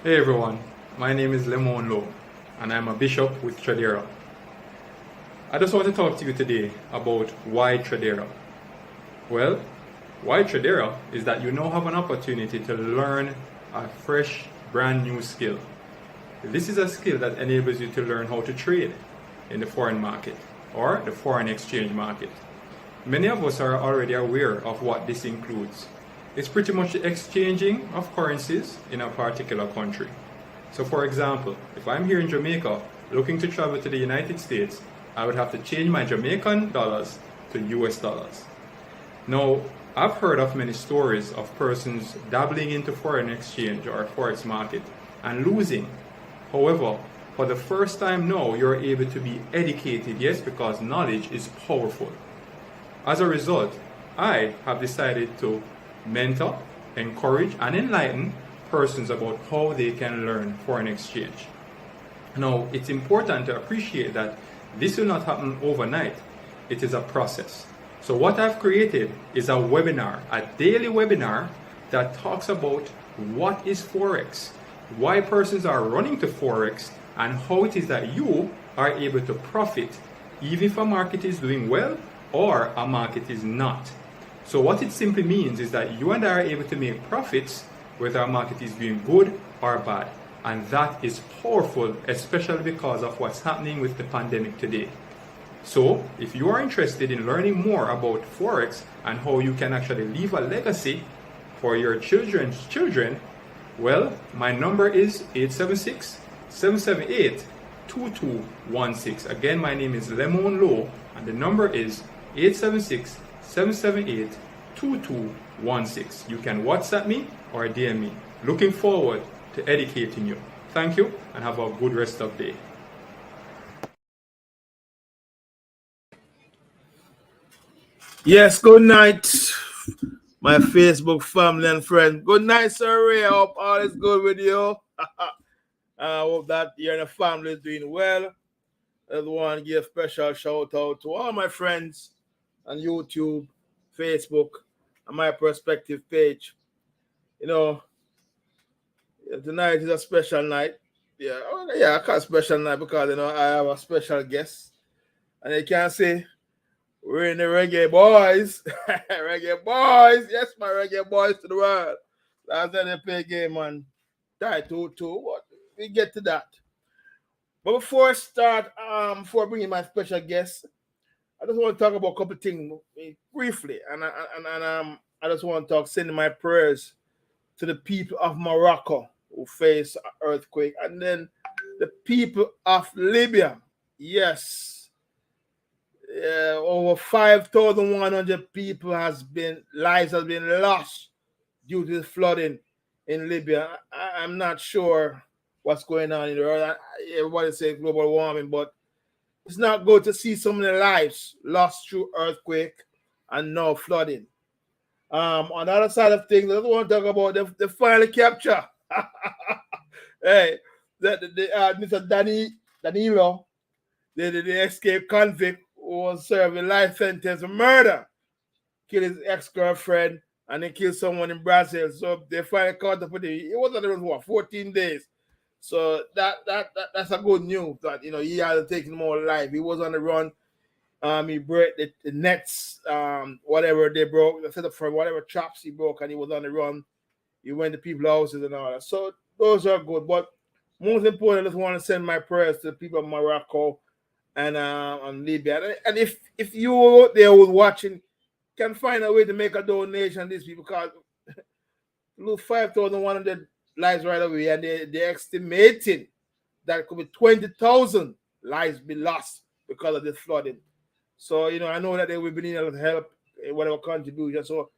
Hey everyone, my name is Lemon Low and I'm a bishop with Tradera. I just want to talk to you today about why Tradera. Well, why Tradera is that you now have an opportunity to learn a fresh, brand new skill. This is a skill that enables you to learn how to trade in the foreign market or the foreign exchange market. Many of us are already aware of what this includes. It's pretty much the exchanging of currencies in a particular country. So for example, if I'm here in Jamaica looking to travel to the United States, I would have to change my Jamaican dollars to US dollars. Now, I've heard of many stories of persons dabbling into foreign exchange or forex market and losing. However, for the first time now, you're able to be educated, yes, because knowledge is powerful. As a result, I have decided to mentor, encourage, and enlighten persons about how they can learn foreign exchange. Now, it's important to appreciate that this will not happen overnight. It is a process. So what I've created is a webinar, a daily webinar that talks about what is Forex, why persons are running to Forex, and how it is that you are able to profit even if a market is doing well or a market is not. So what it simply means is that you and I are able to make profits whether our market is doing good or bad. And that is powerful, especially because of what's happening with the pandemic today. So if you are interested in learning more about Forex and how you can actually leave a legacy for your children's children, well, my number is 876-778-2216. Again, my name is Lemon Low, and the number is 876-778-2216. You can WhatsApp me or DM me. Looking forward to educating you. Thank you and have a good rest of the day. Yes, good night, my Facebook family and friends. Good night, sir Ray. I hope all is good with you. I hope that you and the family is doing well. I just want to give a special shout out to all my friends on YouTube, Facebook, and my perspective page. You know, tonight is a special night. Yeah, I call it special night because I have a special guest. And you can say we're in the reggae boys. Reggae boys. Yes, my reggae boys to the world. Last time they play game and tie 2-2. What we get to that. But before I start, before bringing my special guest, I just want to talk about a couple of things briefly. And I just want to sending my prayers to the people of Morocco who face an earthquake. And then the people of Libya. Yes. Over 5,100 people lives has been lost due to the flooding in Libya. I'm not sure what's going on in the world. Everybody say global warming, but it's not good to see so many lives lost through earthquake and now flooding. On the other side of things, I want to talk about the final capture. Hey, Mr. Danilo, the escaped convict who was serving life sentence for murder, killed his ex-girlfriend, and then killed someone in Brazil. So they finally caught up with him. It was on 14 days. So that's a good news that he had taken more life. He was on the run. He broke the nets, whatever they broke, they set up for whatever traps he broke, and he was on the run. He went to people's houses and all that. So those are good. But most important, I just want to send my prayers to the people of Morocco and Libya. And if you out there who's watching can find a way to make a donation to these people, because lose 5,100 lives right away, and they're estimating that could be 20,000 lives be lost because of this flooding. So I know that they will be needing a lot of help in whatever contribution. So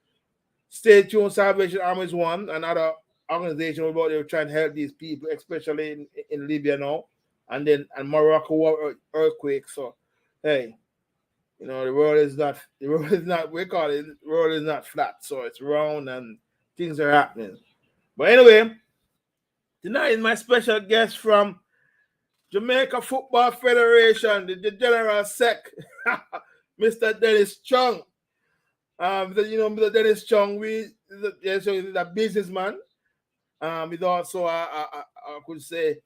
stay tuned. Salvation Army is one, another organization about they were trying to help these people, especially in Libya now. And Morocco earthquake. So, hey, the world is not, we call it, the world is not flat. So it's round and things are happening. But anyway, tonight is my special guest from Jamaica Football Federation, the General Sec, Mr. Dennis Chung. Mr. Dennis Chung, he's a businessman. He's also a I could say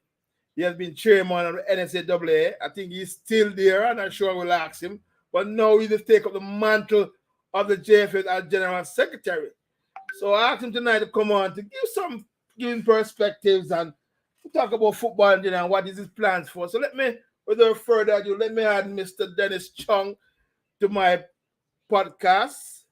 he has been chairman of the NSAAA. I think he's still there. I'm not sure I will ask him. But now he just take up the mantle of the JFF as General Secretary. So I asked him tonight to come on to give perspectives and to talk about football and what is his plans for. So without further ado, let me add Mr. Dennis Chung to my podcast.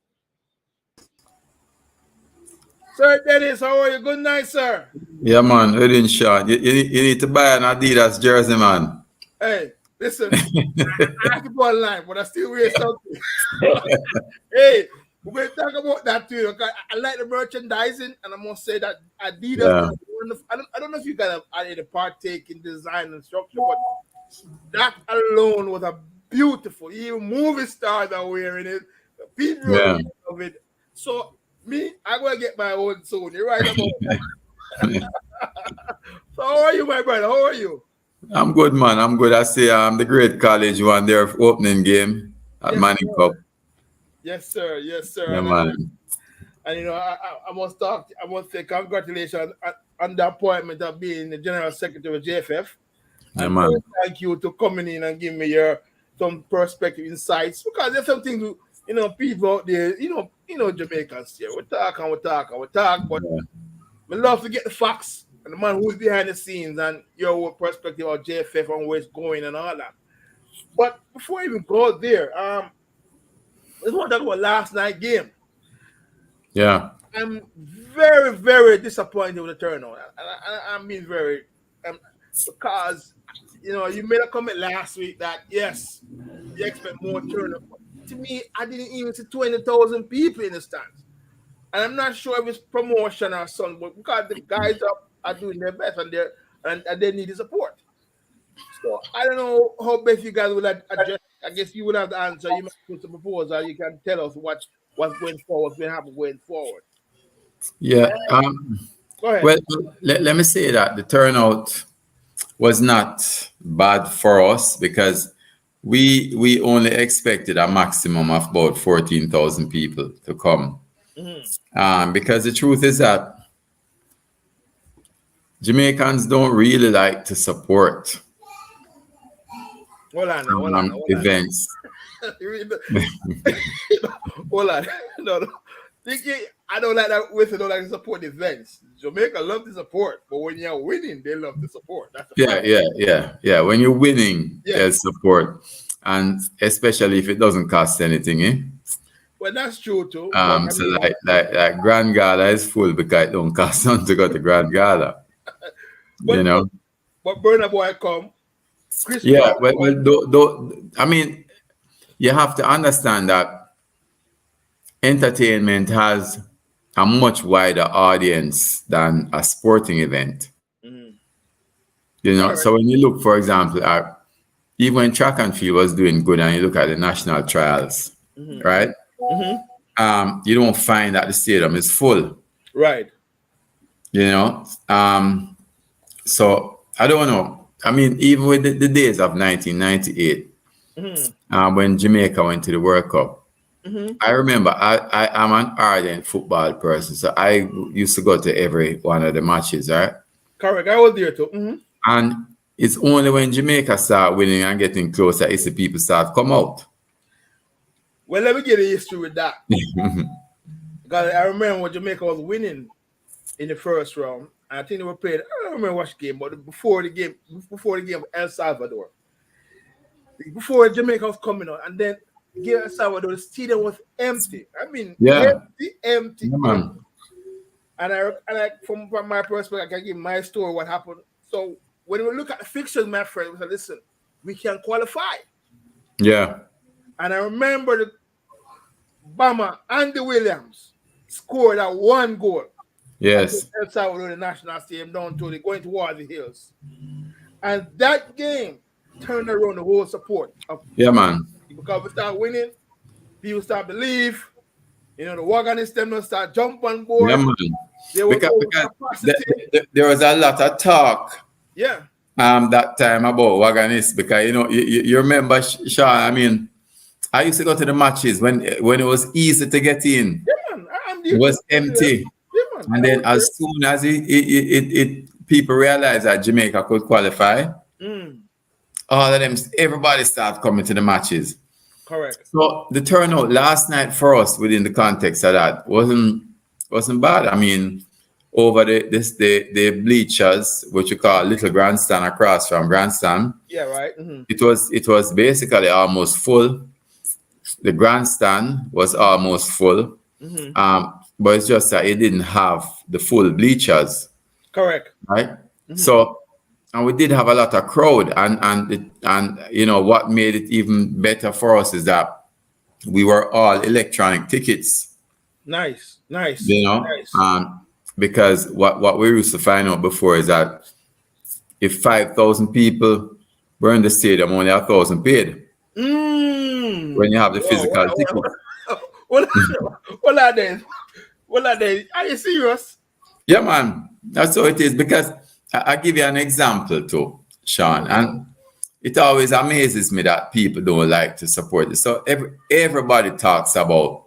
Sir Dennis, how are you? Good night, sir. Yeah, man. How you doing, Sean? You need to buy an Adidas jersey, man. Hey, listen, I have to go online, but I still wear something. Hey, we're talk about that too. Okay? I like the merchandising, and I must say that Adidas. Yeah. I don't know if you guys have any partake in design and structure, but that alone was a beautiful. Even movie stars are wearing it. People love it. So me, I'm gonna get my own soon. You're right about that. So how are you, my brother? How are you? I'm good, man. I'm good. I say the Great College won their opening game at Manning Cup. Yes, sir. Yes, sir. Yeah, man. And you know, I must say congratulations on the appointment of being the General Secretary of JFF. Yeah, man. Thank you to coming in and giving me some perspective insights, because there's some things, you know, people out there, you know, Jamaicans here. We talk, but we love to get the facts and the man who's behind the scenes and your perspective of JFF and where it's going and all that. But before I even go there, I just want to talk about last night's game. Yeah. I'm very, very disappointed with the turnout. I mean very, because, you know, you made a comment last week that, yes, you expect more turnout. To me, I didn't even see 20,000 people in the stands. And I'm not sure if it's promotion or something, but because the guys are doing their best and they need the support. So I don't know how best you guys will adjust. I guess you will have the answer. You might put some proposal. You can tell us what's going forward, what's going to happen going forward. Yeah. Go ahead. Well, let me say that the turnout was not bad for us, because we only expected a maximum of about 14,000 people to come. Mm-hmm. Because the truth is that Jamaicans don't really like to support events. Hold on. No. I don't like that with don't like to support events. Jamaica love to support, but when you're winning, they love to support. That's yeah. When you're winning, there's support, and especially if it doesn't cost anything, eh? Well, that's true too. So like Grand Gala is full because it don't cost nothing to go to Grand Gala. You know. But Burna Boy come. I mean, you have to understand that entertainment has a much wider audience than a sporting event. Mm-hmm. You know, so when you look, for example, at even when track and field was doing good, and you look at the national trials, right? Mm-hmm. You don't find that the stadium is full, right? You know, so I don't know. I mean, even with the days of 1998, when Jamaica went to the World Cup, I remember I'm an ardent football person, so I used to go to every one of the matches, right? Correct, I was there too. Mm-hmm. And it's only when Jamaica start winning and getting closer, it's the people start come out. Well, let me get a history with that. Because I remember when Jamaica was winning in the first round. I think they were playing, I don't remember which game, but before the game of El Salvador. Before Jamaica was coming on, and then the game of El Salvador, the stadium was empty. I mean, empty. Yeah, and I from my perspective, I can give my story what happened. So when we look at the fixtures, my friend, we said, listen, we can qualify. Yeah. And I remember the bomber Andy Williams scored that one goal. Yes. El Salvador, the national stadium, down to going towards the hills. And that game turned around the whole support. Man. Because we start winning, people start believe. You know, the Waganists them start jump on board. Yeah, man. Because there was a lot of talk. Yeah. That time about Waganists, because you remember, Sean, I mean, I used to go to the matches when it was easy to get in. Yeah, man. It was empty. Yeah, man. And then as soon as it people realized that Jamaica could qualify, all of them, everybody started coming to the matches. Correct. So the turnout last night for us within the context of that wasn't bad. I mean, over the bleachers, which you call Little Grandstand across from Grandstand. Yeah, right. It was basically almost full. The grandstand was almost full. But it's just that it didn't have the full bleachers. Correct. Right? So, and we did have a lot of crowd, and you know what made it even better for us is that we were all electronic tickets. Nice. You know, because what we used to find out before is that if 5,000 people were in the stadium, only 1,000 paid. When you have the physical ticket. What are they? Are you serious? Yeah, man. That's how it is. Because I give you an example too, Sean, and it always amazes me that people don't like to support it. So everybody talks about,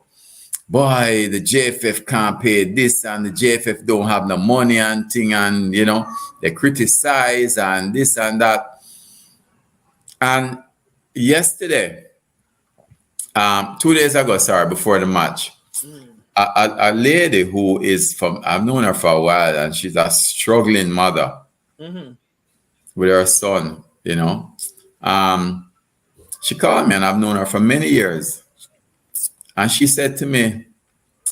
boy, the JFF can't pay this and the JFF don't have no money and thing, and you know, they criticize and this and that. And yesterday, 2 days ago, before the match, a lady who is from, I've known her for a while, and she's a struggling mother with her son, you know. She called me, and I've known her for many years. And she said to me,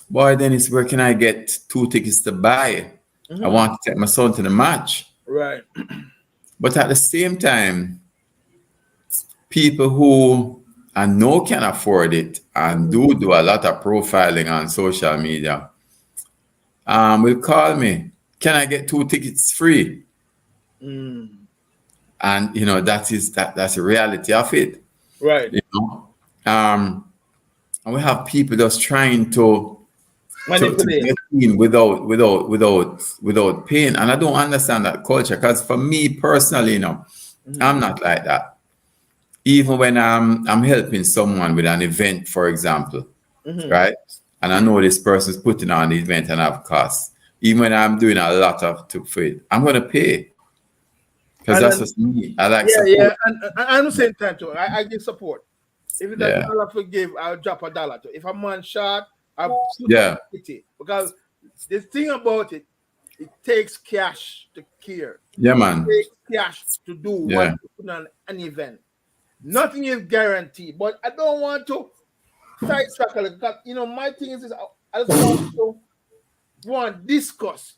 boy, Dennis, where can I get 2 tickets to buy? I want to take my son to the match. Right. But at the same time, people who I know can afford it and do a lot of profiling on social media will call me, can I get 2 tickets free? And you know, that's the reality of it. Right. You know? And we have people just trying to get in without pain. And I don't understand that culture, because for me personally, you know, I'm not like that. Even when I'm helping someone with an event, for example, right? And I know this person's putting on the event and have costs. Even when I'm doing a lot for it, I'm going to pay. Because that's just me. I like support. Yeah. And I'm the same time too. I give support. If it's a dollar to give, I'll drop $1 too. If I'm on short, I'll it. Because the thing about it takes cash to care. Yeah, man. It takes cash to do what you put on an event. Nothing is guaranteed, but I don't want to sidetrack a little, because you know my thing is I just want to discuss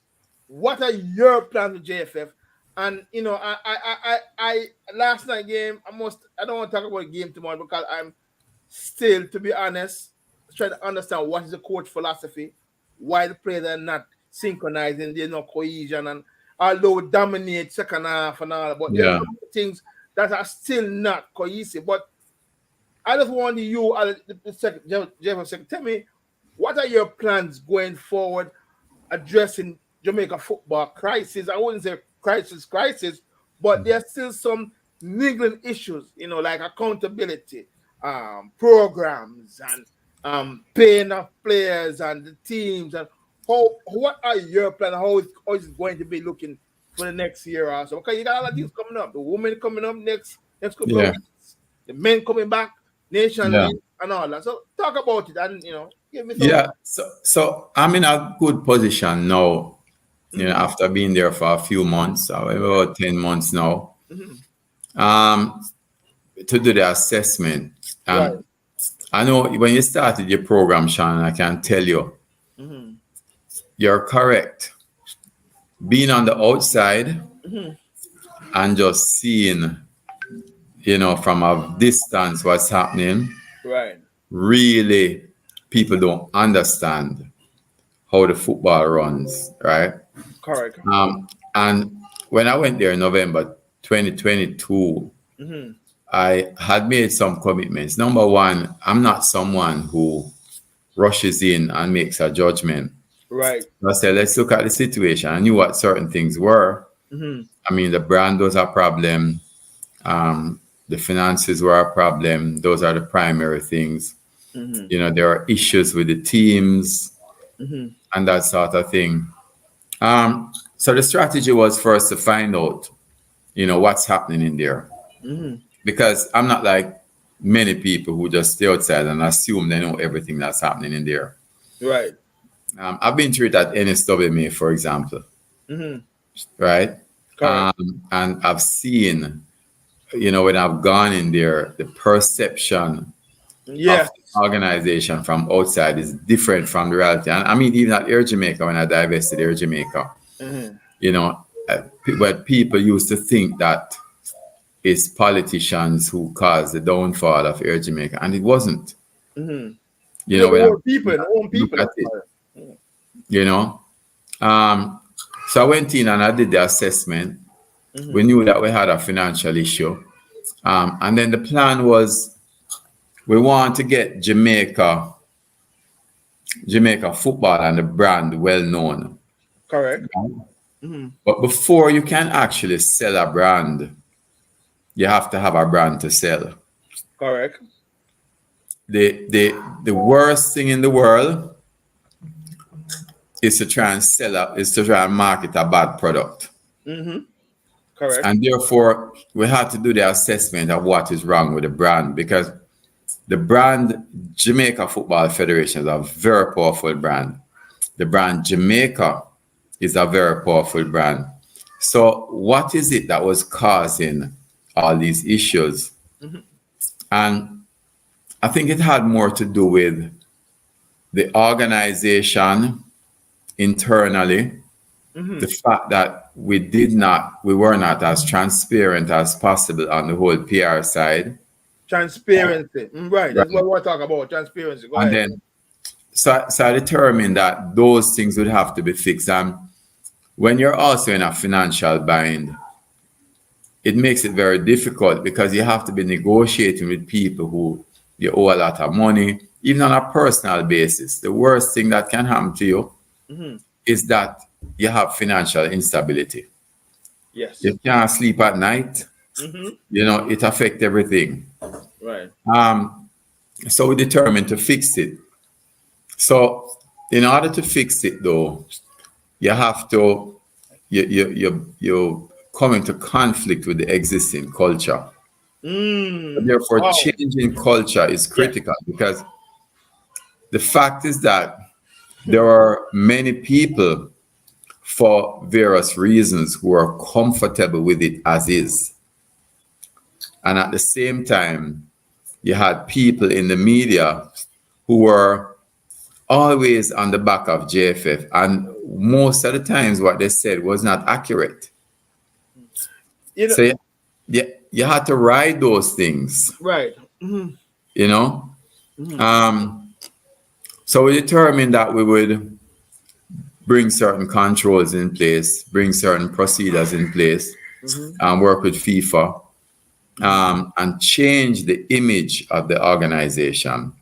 what are your plans with JFF, and you know I last night game I don't want to talk about the game tomorrow because I'm still, to be honest, trying to understand what is the coach philosophy, why the players are not synchronizing, there's no cohesion, and although we dominate second half and all, but there are things that are still not cohesive. But I just want you, Jeff, tell me, what are your plans going forward addressing Jamaica football crisis? I wouldn't say crisis, but there's still some niggling issues, you know, like accountability, programs, and paying of players and the teams. And what are your plans? How is it going to be looking for the next year or so? Okay, you got all of these coming up. The women coming up next couple of weeks. The men coming back, Nation League and all that. So talk about it, and you know, give me some. Yeah. So I'm in a good position now. You know, after being there for a few months, about 10 months now, to do the assessment. I know when you started your program, Sean, I can tell you, you're correct. Being on the outside and just seeing, you know, from a distance what's happening, really, people don't understand how the football runs, right? Correct. And when I went there in November 2022, I had made some commitments. Number one, I'm not someone who rushes in and makes a judgment. Right. I said, let's look at the situation. I knew what certain things were. I mean, the brand was a problem. The finances were a problem. Those are the primary things. You know, there are issues with the teams and that sort of thing. So the strategy was for us to find out, what's happening in there. Because I'm not like many people who just stay outside and assume they know everything that's happening in there. Right. I've been through it at NSWMA, for example. Right? And I've seen, when I've gone in there, the perception of the organization from outside is different from the reality. And I mean, even at Air Jamaica, when I divested Air Jamaica, but people used to think that it's politicians who caused the downfall of Air Jamaica, and it wasn't. People. So I went in and I did the assessment. We knew that we had a financial issue, and then the plan was we want to get Jamaica football and the brand well known. Correct. But before you can actually sell a brand, you have to have a brand to sell. Correct. The worst thing in the world is to try and market a bad product. Correct. And therefore, we had to do the assessment of what is wrong with the brand, because the brand Jamaica Football Federation is a very powerful brand. The brand Jamaica is a very powerful brand. So what is it that was causing all these issues? And I think it had more to do with the organization internally, the fact that we were not as transparent as possible on the whole PR side. Transparency, right? That's what we're talking about. Transparency. Go ahead. Then, so I determined that those things would have to be fixed. And when you're also in a financial bind, it makes it very difficult, because you have to be negotiating with people who you owe a lot of money, even on a personal basis. The worst thing that can happen to you is that you have financial instability. Yes. You can't sleep at night. It affects everything. Right. So we determined to fix it. So in order to fix it, though, you have to you come into conflict with the existing culture. Therefore, changing culture is critical, because the fact is that there are many people, for various reasons, who are comfortable with it as is. And at the same time, you had people in the media who were always on the back of JFF, and most of the times what they said was not accurate. So you had to ride those things. Right. So we determined that we would bring certain controls in place, bring certain procedures in place, and work with FIFA, and change the image of the organization.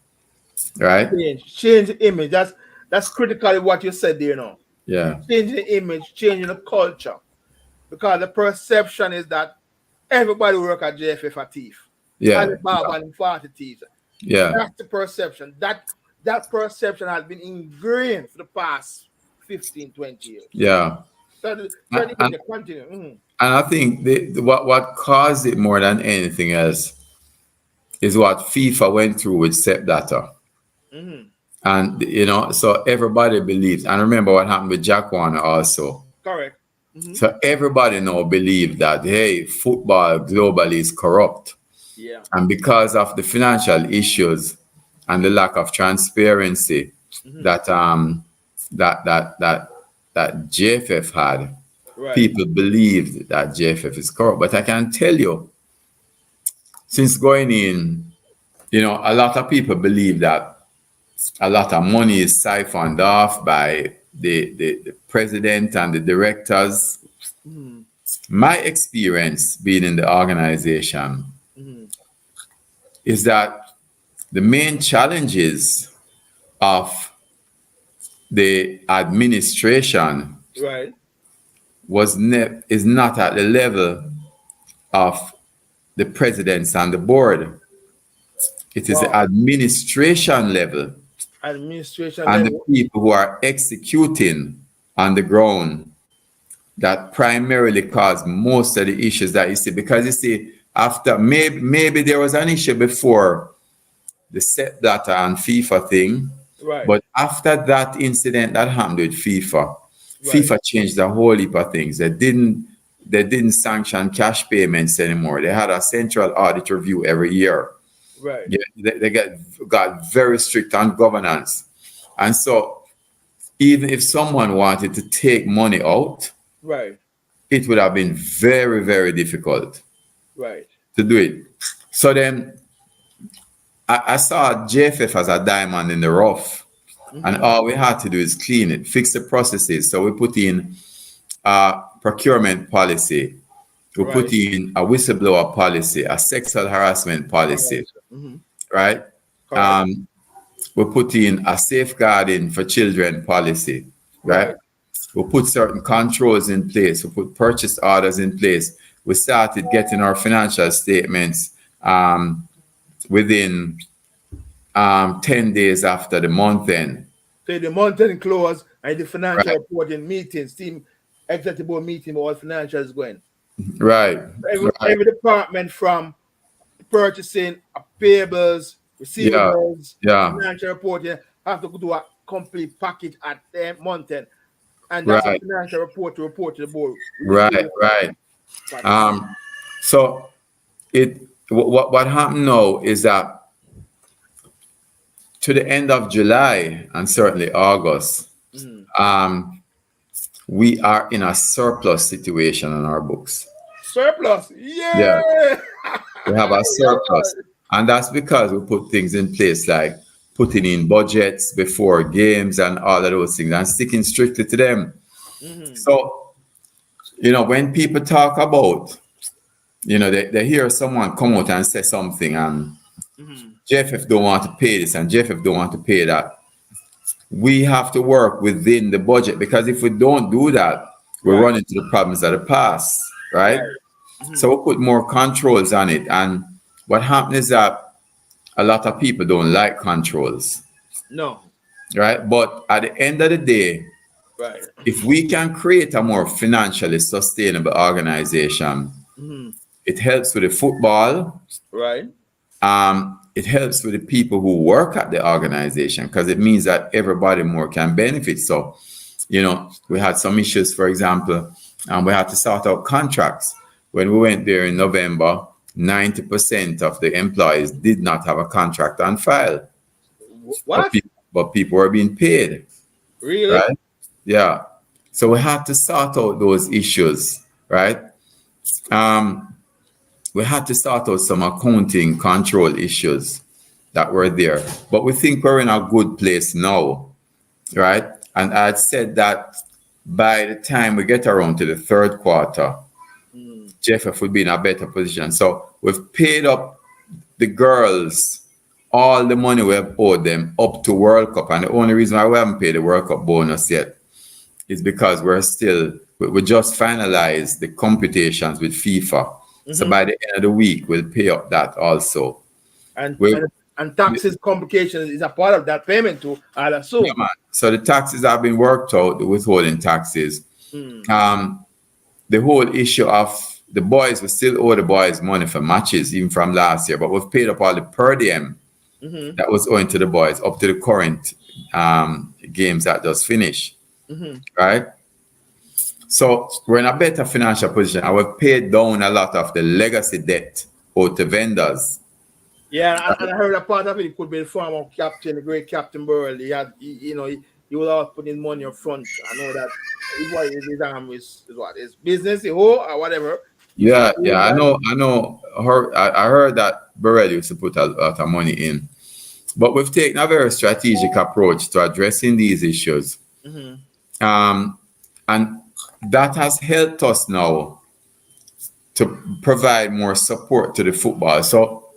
Right? Change the image. That's critically what you said there now. Yeah. Changing the image, changing the culture. Because the perception is that everybody who work at JFF are thief. Yeah. Alibaba and 40 thieves. Yeah. That's the perception. That perception has been ingrained for the past 15, 20 years. Yeah. Continue. And I think what caused it more than anything else is what FIFA went through with SEPDATA. And, so everybody believes. And remember what happened with Jack Warner also. Correct. So everybody now believes that, hey, football globally is corrupt. Yeah. And because of the financial issues and the lack of transparency that JFF had, right, people believed that JFF is corrupt. But I can tell you, since going in, a lot of people believe that a lot of money is siphoned off by the president and the directors. My experience being in the organization is that the main challenges of the administration right, is not at the level of the presidents and the board. It is the administration level. Administration and level. the people who are executing on the ground that primarily caused most of the issues that you see. Because you see, after maybe there was an issue before the set data and FIFA thing, Right. but after that incident that happened with FIFA, FIFA changed a whole heap of things. They didn't sanction cash payments anymore. They had a central audit review every year. Right. Yeah, they got very strict on governance. And so even if someone wanted to take money out, right, it would have been very, very difficult right, to do it. So then I saw JFF as a diamond in the rough. And all we had to do is clean it, fix the processes. So we put in a procurement policy. We put in a whistleblower policy, a sexual harassment policy, right? We put in a safeguarding for children policy, right? We put certain controls in place. We put purchase orders in place. We started getting our financial statements within 10 days after the month end. So the month end close and the financial reporting meetings, team executive board meeting, all financials going. Right. Every department from purchasing, payables, receivables, financial reporting have to do a complete package at the month end. And that's a financial report to the board. Right. So what happened now is that to the end of July and certainly August, we are in a surplus situation on our books. Surplus, yeah. We have a surplus, and that's because we put things in place like putting in budgets before games and all of those things and sticking strictly to them. So, when people talk about, they hear someone come out and say something and JFF don't want to pay this and JFF don't want to pay that. We have to work within the budget, because if we don't do that, we run into the problems of the past, right? So we'll put more controls on it. And what happens is that a lot of people don't like controls. No. Right? But at the end of the day, if we can create a more financially sustainable organization, it helps with the football. Right. It helps with the people who work at the organization, because it means that everybody more can benefit. So, we had some issues, for example, and we had to sort out contracts. When we went there in November, 90% of the employees did not have a contract on file. What? But people were being paid. Really? Right? Yeah. So we had to sort out those issues, right? We had to sort out some accounting control issues that were there. But we think we're in a good place now, right? And I'd said that by the time we get around to the third quarter, JFF would be in a better position. So we've paid up the girls all the money we have owed them up to World Cup. And the only reason why we haven't paid the World Cup bonus yet is because we just finalized the computations with FIFA. So by the end of the week, we'll pay up that also. And taxes complications is a part of that payment too, I'll assume. Yeah, man. So the taxes have been worked out, the withholding taxes. The whole issue of the boys, we still owe the boys money for matches, even from last year, but we've paid up all the per diem that was owing to the boys up to the current games that just finished, right? So we're in a better financial position, and we've paid down a lot of the legacy debt owed to vendors. Yeah, and I heard a part of it could be the former captain, the great Captain Burrell. He had, he was always putting money up front. I know that his business, or whatever. Yeah, I know. I heard that Burrell used to put a lot of money in, but we've taken a very strategic approach to addressing these issues, and that has helped us now to provide more support to the football. So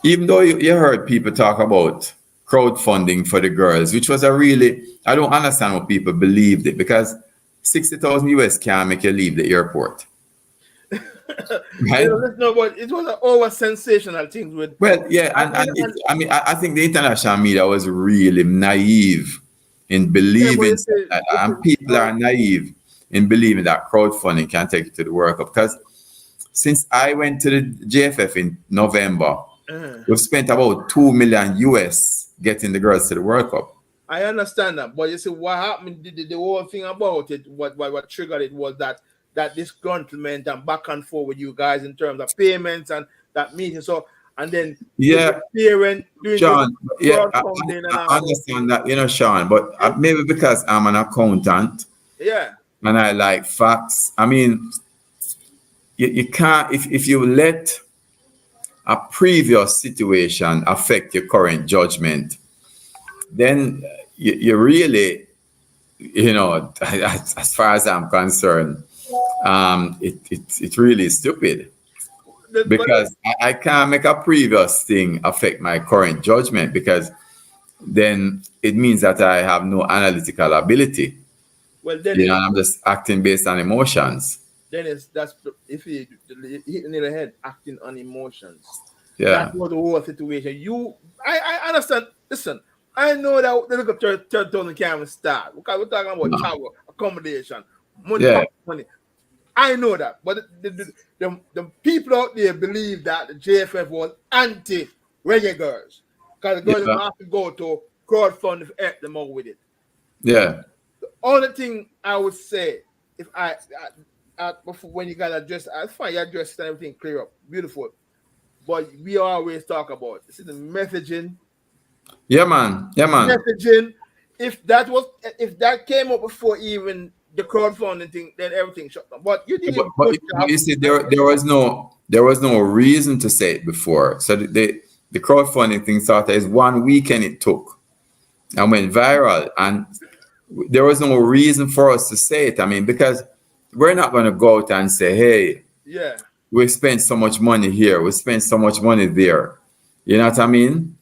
even though you heard people talk about crowdfunding for the girls, which was I don't understand what people believed it, because 60,000 US can't make you leave the airport. Right? No, but it was an over sensational thing with. Well, yeah, I think the international media was really naive in believing that, and people are naive in believing that crowdfunding can take you to the World Cup. Because since I went to the JFF in November, we've spent about $2 million US getting the girls to the World Cup. I understand that, but you see what happened, the whole thing about it, what triggered it was that disgruntlement and back and forth with you guys in terms of payments and that meeting. So, and then doing Sean, I understand that, Sean, but maybe because I'm an accountant, and I like facts. I mean, you can't, if you let a previous situation affect your current judgment, then you really, as far as I'm concerned, it's really stupid. Because I can't make a previous thing affect my current judgment, because then it means that I have no analytical ability. Well, then I'm just acting based on emotions. Then that's if you hit the nail on the head, acting on emotions. Yeah, that was the whole situation. I understand. Listen, I know that the look up 30,000 can't even start because we're talking about travel, accommodation, money. I know that, but the people out there believe that the JFF was anti-reggae girls because the girls have to go to crowdfunding to help them out with it. Yeah. The only thing I would say, if when you guys address, I find you address everything clear up, beautiful. But we always talk about this is the messaging. Yeah, man. Messaging. If that came up before even the crowdfunding thing, then everything shut down. But you did. But you see, there was no reason to say it before. So the crowdfunding thing started as 1 weekend it took and went viral, and there was no reason for us to say it. I mean, because we're not going to go out and say, "Hey, we spent so much money here, we spent so much money there." You know what I mean?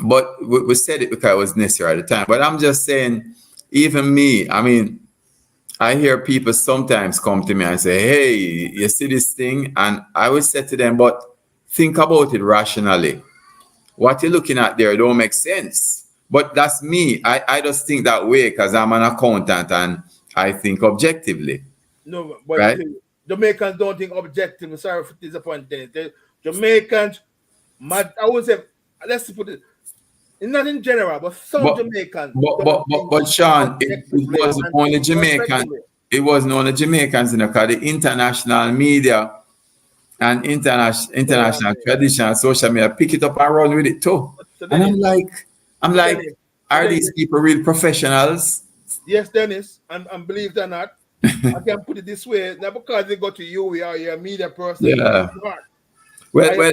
But we said it because it was necessary at the time. But I'm just saying. Even me, I mean, I hear people sometimes come to me and say, "Hey, you see this thing?" And I would say to them, "But think about it rationally. What you're looking at there don't make sense." But that's me. I just think that way because I'm an accountant and I think objectively. No, but right? Jamaicans don't think objectively. Sorry for disappointing. The Jamaicans, I would say, let's put it. Not in general, but some Jamaicans. But Sean, it wasn't only Jamaican. It wasn't only Jamaicans, because the international media and international traditional social media pick it up and run with it too. And I'm like, are these people real professionals? Yes, Dennis, and believe it or not, I can put it this way. Now, because they go to you, we are a media person. Yeah. Well,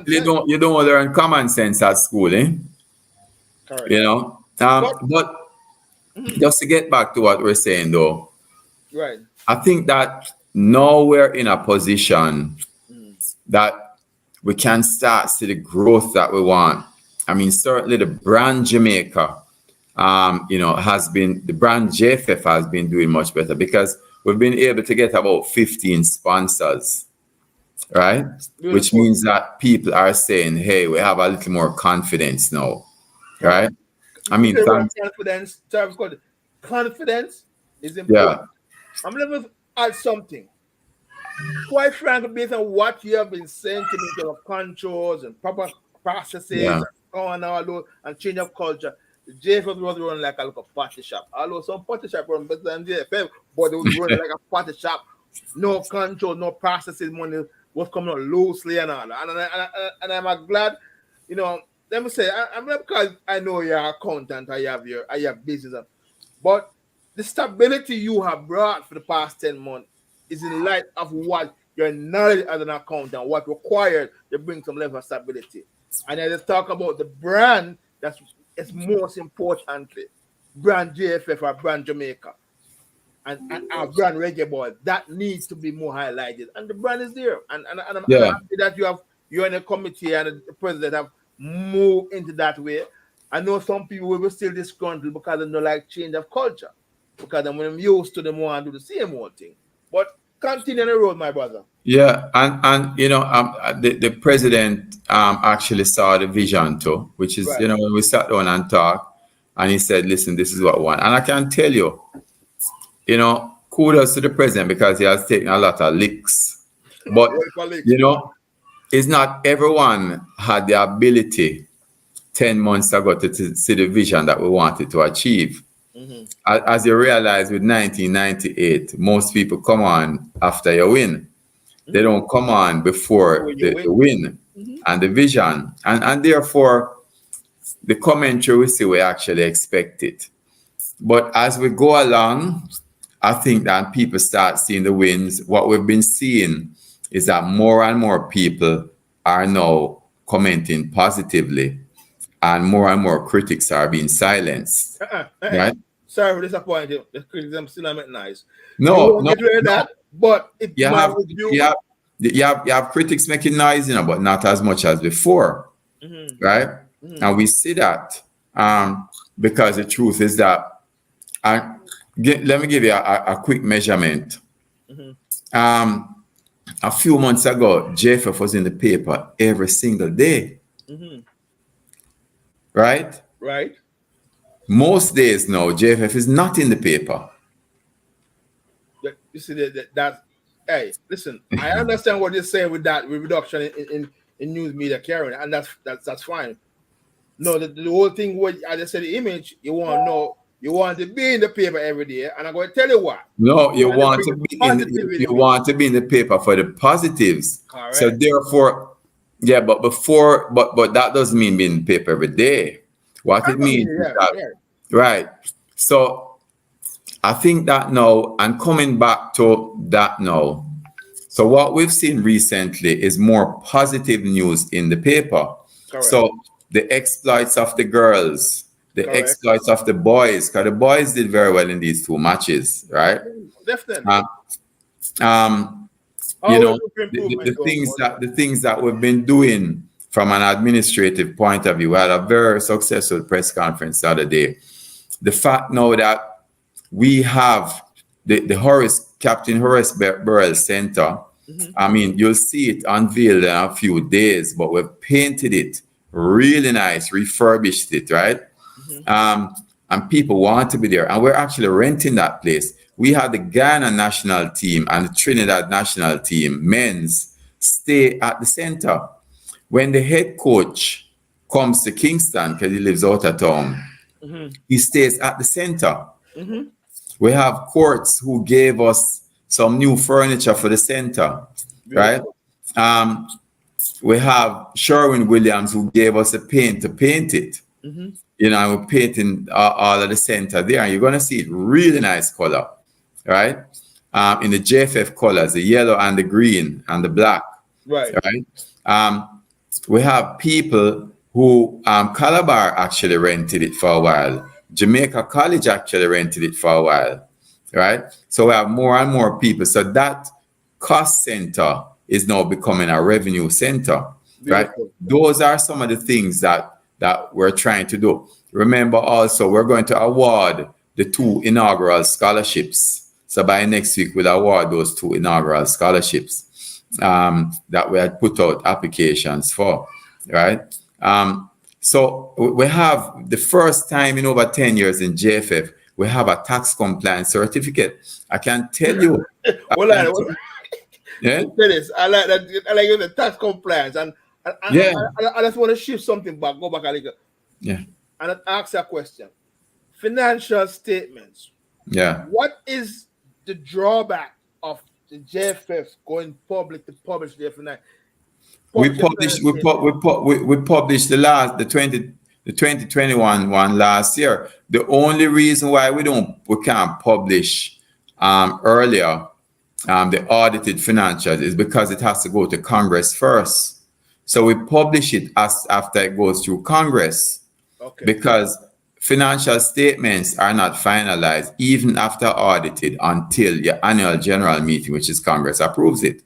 you don't learn common sense at school, eh? Correct. But just to get back to what we're saying, though, right? I think that now we're in a position that we can start to see the growth that we want. I mean, certainly the brand Jamaica, the brand JFF has been doing much better because we've been able to get about 15 sponsors, right? Beautiful. Which means that people are saying, "Hey, we have a little more confidence now." Right? I mean, confidence is important. Yeah. I'm going to add something. Quite frankly, based on what you have been saying to me in terms of controls and proper processes and change of culture, the JFF was running like a little party shop. Although some party shop run better than JFF, but it was running like a party shop. No control, no processes, money was coming out loosely and all. And I'm glad, let me say, I'm not because I know you're an accountant, I have business, but the stability you have brought for the past 10 months is in light of what your knowledge as an accountant, what required to bring some level of stability. And I just talk about the brand it's most importantly, brand JFF or brand Jamaica and our brand Reggae Boy, that needs to be more highlighted. And the brand is there. And I'm happy that you're in a committee and the president have move into that way. I know some people will still disgruntled because they don't like change of culture. Because when I'm used to them want to do the same old thing. But continue on the road, my brother. Yeah, and the president actually saw the vision too, which is right. When we sat down and talked, and he said, "Listen, this is what we want." And I can tell you, you know, kudos to the president because he has taken a lot of licks. But, you know, it's not everyone had the ability 10 months ago to see the vision that we wanted to achieve. Mm-hmm. As you realize with 1998, most people come on after you win. They don't come on before the win and the vision. And therefore, the commentary we see, we actually expect it. But as we go along, I think that people start seeing the wins. What we've been seeing is that more and more people are now commenting positively, and more critics are being silenced. Right? Sorry for disappointing. The criticism still not nice. No, get rid of that, but it you have critics making noise, you know, but not as much as before, right? Mm-hmm. And we see that because the truth is that, let me give you a quick measurement. Mm-hmm. A few months ago, JFF was in the paper every single day. Mm-hmm. Right? Right. Most days now, JFF is not in the paper. You see that hey, listen, I understand what you're saying with that reduction in news media carrying, and that's fine. No, the whole thing was, I just said the image, you want to be in the paper every day, and I'm going to tell you what. No, you want to be in the paper for the positives. Correct. So therefore, yeah, but that doesn't mean being in the paper every day. What it means is that, right. So I think that now, and coming back to that now, so what we've seen recently is more positive news in the paper. Correct. So the exploits of the girls, the Correct. Exploits of the boys, because the boys did very well in these two matches, right? Definitely. You know, the things that we've been doing from an administrative point of view. We had a very successful press conference the other day. The fact now that we have the Captain Horace Burrell Center, I mean, you'll see it unveiled in a few days, but we've painted it really nice, refurbished it, right? And people want to be there. And we're actually renting that place. We have the Ghana national team and the Trinidad national team, men's, stay at the center. When the head coach comes to Kingston, because he lives out of town, he stays at the center. We have Courts who gave us some new furniture for the center, right? We have Sherwin-Williams who gave us a paint to paint it. You know, we're painting all of the center there, and you're going to see it really nice color, right? In the JFF colors, the yellow and the green and the black, right? We have people who Calabar actually rented it for a while. Jamaica College actually rented it for a while, right? So we have more and more people. So that cost center is now becoming a revenue center, right? Those are some of the things that we're trying to do. Remember also, we're going to award the 2 inaugural scholarships. So by next week, we'll award those 2 inaugural scholarships that we had put out applications for, right? So we have the first time in over 10 years in JFF, we have a tax compliance certificate. I can tell you. Yeah? I like that. I like the tax compliance. And I just want to shift something back, go back a little. Yeah. And ask a question. Financial statements. Yeah. What is the drawback of the JFF going public to publish their financial? We published the 2021 one last year. The only reason why we can't publish earlier the audited financials is because it has to go to Congress first. So we publish it after it goes through Congress, because financial statements are not finalized even after audited until your annual general meeting, which is Congress, approves it.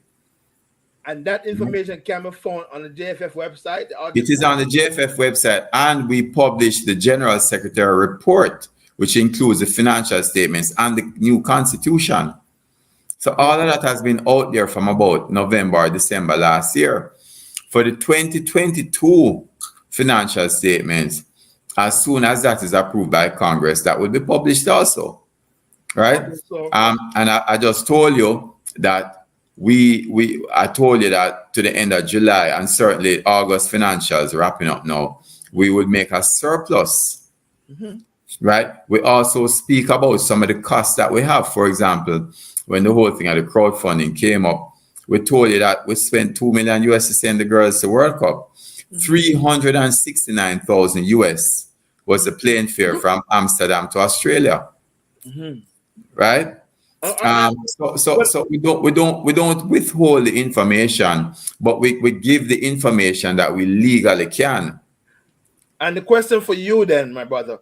And that information can be found on the JFF website? It is on the JFF website, and we publish the General Secretary report, which includes the financial statements and the new constitution. So all of that has been out there from about November or December last year. For the 2022 financial statements, as soon as that is approved by Congress, that will be published also, right? Okay, so And I just told you that I told you that to the end of July and certainly August financials wrapping up now, we would make a surplus, right? We also speak about some of the costs that we have. For example, when the whole thing of the crowdfunding came up, we told you that we spent $2 million US to send the girls to World Cup. 369,000 US was the plane fare from Amsterdam to Australia, right? So we don't withhold the information, but we give the information that we legally can. And the question for you then, my brother,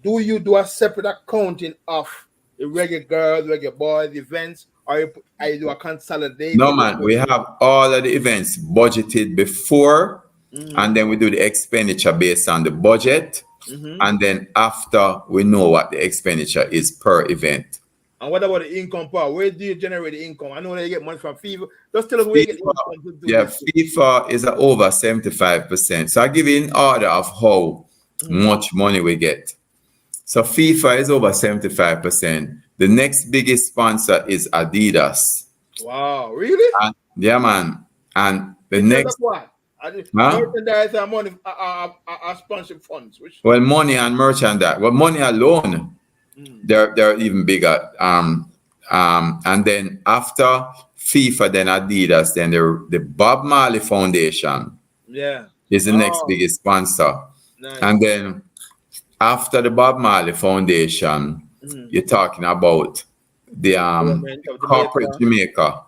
do you do a separate accounting of the reggae girls, reggae boys events, or you do a consolidated? No, man, we have all of the events budgeted before, and then we do the expenditure based on the budget, and then after we know what the expenditure is per event. And what about the income part? Where do you generate the income? I know they get money from FIFA. Just tell us where you get the income to do this. FIFA is over 75%. So I give you an order of how much money we get. So FIFA is over 75%. The next biggest sponsor is Adidas. Wow, really? And, yeah, man. And the next what? Merchandise and money are sponsorship funds. Well, money and merchandise. Well, money alone. They're even bigger. And then after FIFA, then Adidas, then the Bob Marley Foundation is the next biggest sponsor. Nice. And then after the Bob Marley Foundation, you're talking about the Corporate Jamaica.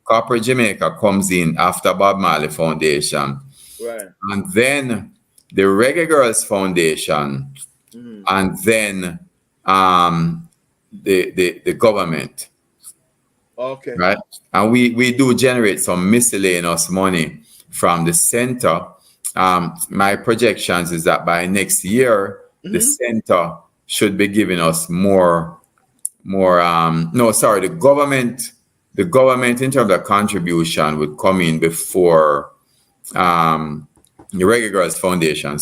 Corporate Jamaica comes in after Bob Marley Foundation. Right. And then the Reggae Girls Foundation, and then the government. Okay. Right. And we do generate some miscellaneous money from the center. My projections is that by next year, the center should be giving us the government in terms of contribution would come in before the Reggae Girls Foundation,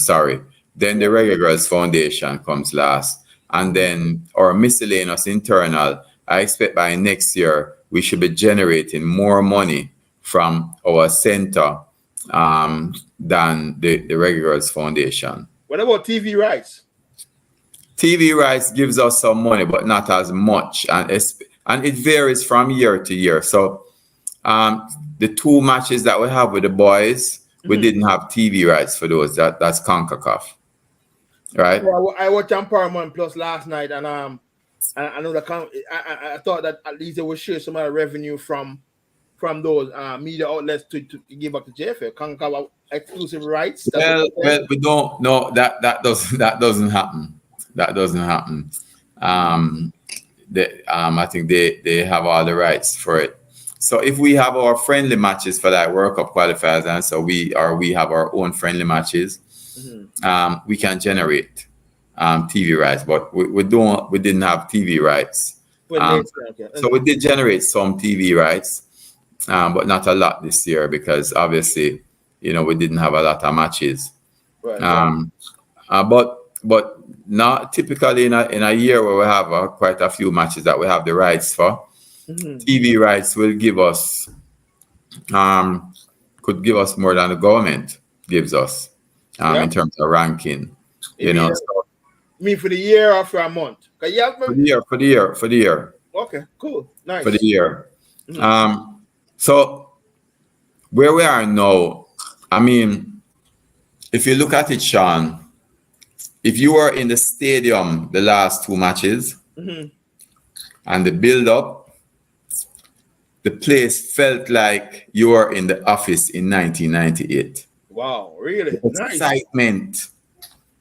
Then the Reggae Girls Foundation comes last. And then our miscellaneous internal, I expect by next year, we should be generating more money from our center than the Reggae Girls Foundation. What about TV rights? TV rights gives us some money, but not as much. And it varies from year to year. So the two matches that we have with the boys, we didn't have TV rights for those. That's CONCACAF. Right. Well, I watched on Paramount Plus last night, and I know I thought that at least they would share some of the revenue from those media outlets to give back to JFL. CONCACAF exclusive rights. Well, we don't know that doesn't happen. That doesn't happen. I think they have all the rights for it. So if we have our friendly matches for that World Cup qualifiers, and so we have our own friendly matches. We can generate TV rights, but we didn't have TV rights. So we did generate some TV rights, but not a lot this year because obviously, we didn't have a lot of matches. Right. But not typically in a year where we have quite a few matches that we have the rights for. TV rights will give us could give us more than the government gives us. In terms of ranking, So, for the year or for a month? For the year. Okay, cool, nice. For the year. So where we are now, I mean, if you look at it, Sean, if you were in the stadium the last two matches and the build-up, the place felt like you were in the office in 1998. Wow, really? The excitement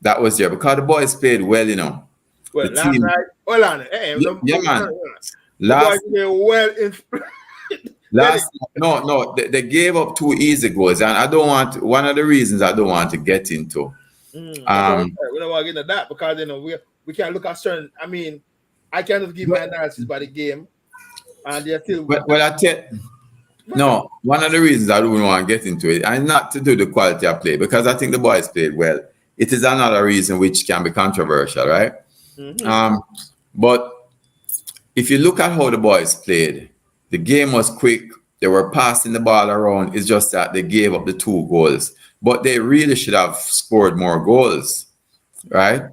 that was there because the boys played well, Well, last night, hold on. Hey, man. They gave up 2 easy goals, and one of the reasons I don't want to get into. We don't want to get into that because we can't look at certain. I mean, I can't just give my analysis by the game, and they're still. No, one of the reasons I don't want to get into it, and not to do the quality of play, because I think the boys played well. It is another reason which can be controversial, right? But if you look at how the boys played, the game was quick. They were passing the ball around. It's just that they gave up the 2 goals. But they really should have scored more goals, right?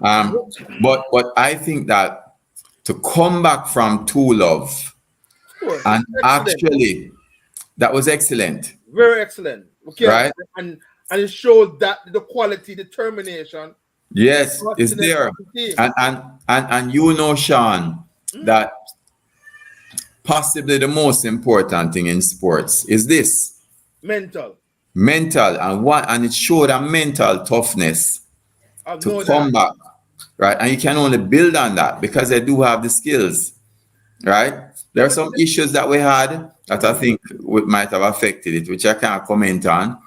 But I think that to come back from 2-love and actually, that was excellent. Very excellent. Okay. Right? And it showed that the quality, determination. Yes, it's there. And you know, Sean, that possibly the most important thing in sports is this. Mental. And it showed a mental toughness to come back. Right. And you can only build on that because they do have the skills. Right. There are some issues that we had that I think might have affected it, which I can't comment on.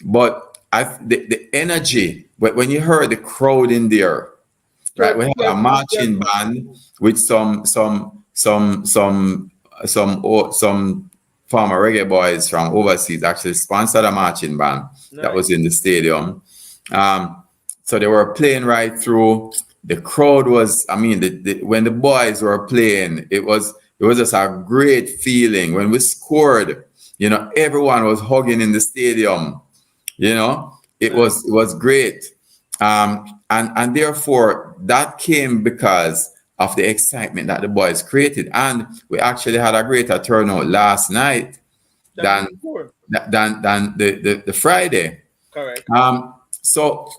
But the energy, when you heard the crowd in there, right? We had a marching band with some former reggae boys from overseas actually sponsored a marching band that was in the stadium. So they were playing right through. The crowd was, I mean, when the boys were playing, it was just a great feeling. When we scored, you know, everyone was hugging in the stadium. You know, it was great. And therefore, that came because of the excitement that the boys created. And we actually had a greater turnout last night than the Friday. Correct. So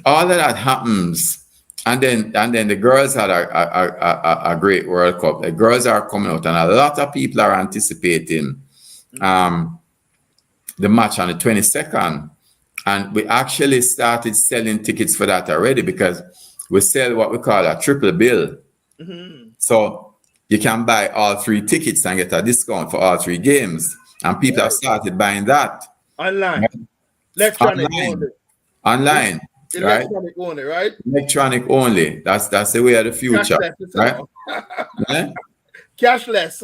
all of that happens. And then the girls had a great World Cup. The girls are coming out, and a lot of people are anticipating the match on the 22nd. And we actually started selling tickets for that already because we sell what we call a triple bill. So you can buy all 3 tickets and get a discount for all 3 games. And people have started buying that. Online. Online. Electronic only, right? Electronic only. That's the way of the future. Right? Cashless.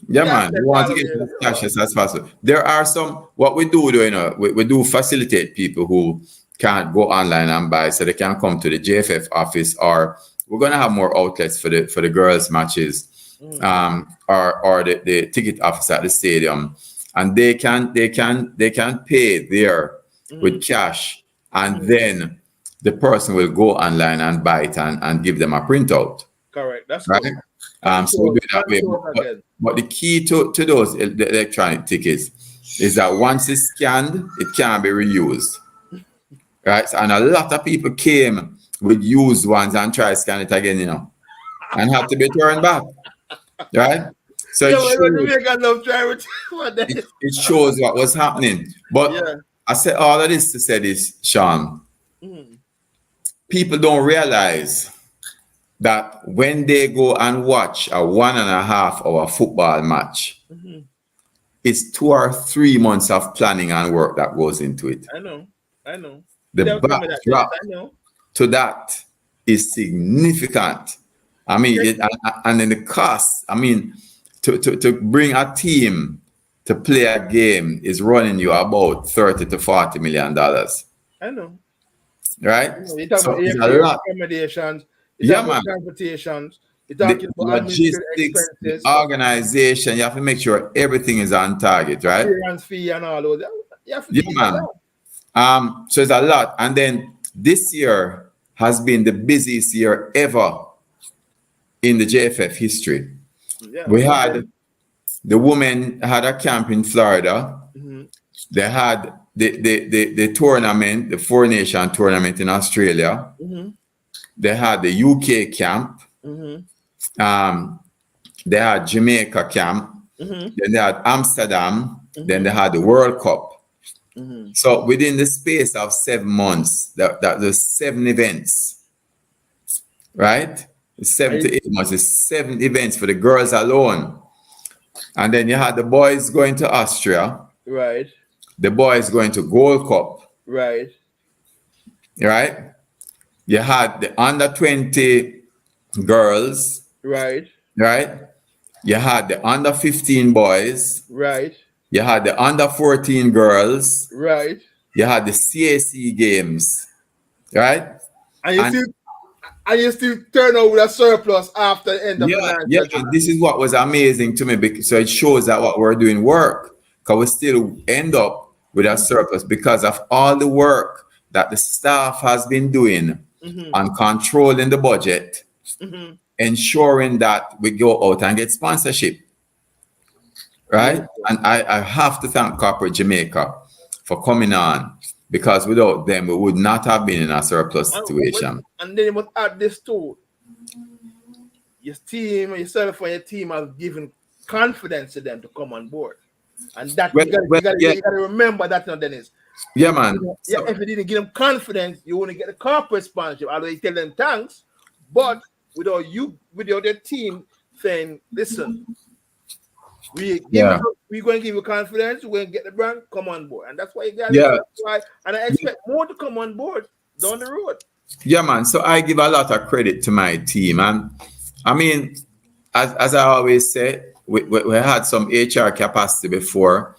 Yeah, man. We want to get as cashless as possible. There are some, what we do, you know, we do facilitate people who can't go online and buy, so they can come to the JFF office, or we're going to have more outlets for the girls' matches, or the ticket office at the stadium, and they can pay there with cash, and then the person will go online and buy it and give them a printout. Correct. That's right. Cool. So we do that way. But the key to those the electronic tickets is that once it's scanned, it can't be reused. Right. And a lot of people came with used ones and try to scan it again, you know, and have to be turned back. Right. So it shows what was happening. But I said all of this to say this, Sean. People don't realize that when they go and watch a 1.5 hour football match, it's 2 or 3 months of planning and work that goes into it. I know. The backdrop to that is significant. I mean, and then the cost, I mean, to bring a team to play a game is running you about $30 to $40 million. I know. Right? You talk about it's a lot. Accommodations. Man. Transportations. The logistics, organization, you have to make sure everything is on target, right? Clearance fee and all those. Man. So it's a lot. And then this year has been the busiest year ever in the JFF history. We had the women had a camp in Florida. They had the tournament, the 4 Nation tournament in Australia. They had the UK camp. They had Jamaica camp. Then they had Amsterdam. Then they had the World Cup. So within the space of 7 months, there's 7 events, right? 7 to 8 months, it's 7 events for the girls alone. And then you had the boys going to Austria. Right. The boys going to Gold Cup. Right. Right. You had the under 20 girls. Right. Right. You had the under 15 boys. Right. You had the under 14 girls. Right. You had the CAC games. Right. And And you still turn out with a surplus after the end of the night. Yeah. And this is what was amazing to me, because so it shows that what we're doing work, because we still end up with a surplus because of all the work that the staff has been doing on controlling the budget, ensuring that we go out and get sponsorship. Right? And I have to thank Corporate Jamaica for coming on, because without them, we would not have been in a surplus situation. And then you must add this too. Your team, yourself and your team have given confidence to them to come on board. And that you gotta remember that now, Dennis. Yeah, man. If you didn't give them confidence, you wouldn't get a corporate sponsorship. Although you tell them thanks, but without their team saying, listen, we're going to give you confidence, we're going to get the brand, come on board. And that's why you guys and I expect more to come on board down the road. Yeah, man. So I give a lot of credit to my team. And I mean, as I always say, we had some HR capacity before,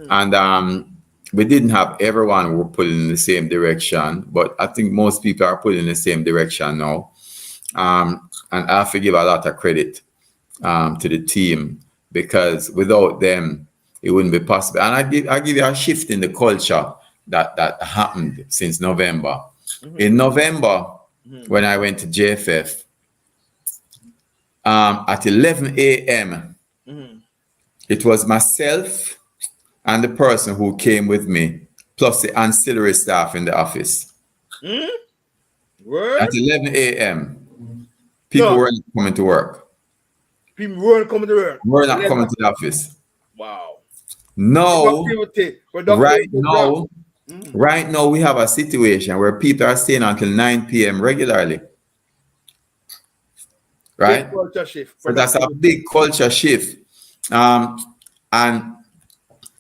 and we didn't have everyone who were pulling in the same direction, but I think most people are pulling in the same direction now. And I have to give a lot of credit to the team, because without them, it wouldn't be possible. And I give you a shift in the culture that happened since November. In November, when I went to JFF, at 11 a.m., it was myself and the person who came with me, plus the ancillary staff in the office. At 11 a.m., people weren't coming to work. People weren't coming to work. We're not coming to the office. Wow. No. Right now, we have a situation where people are staying until 9 p.m. regularly. Right? Big culture shift. So that's a big culture shift. And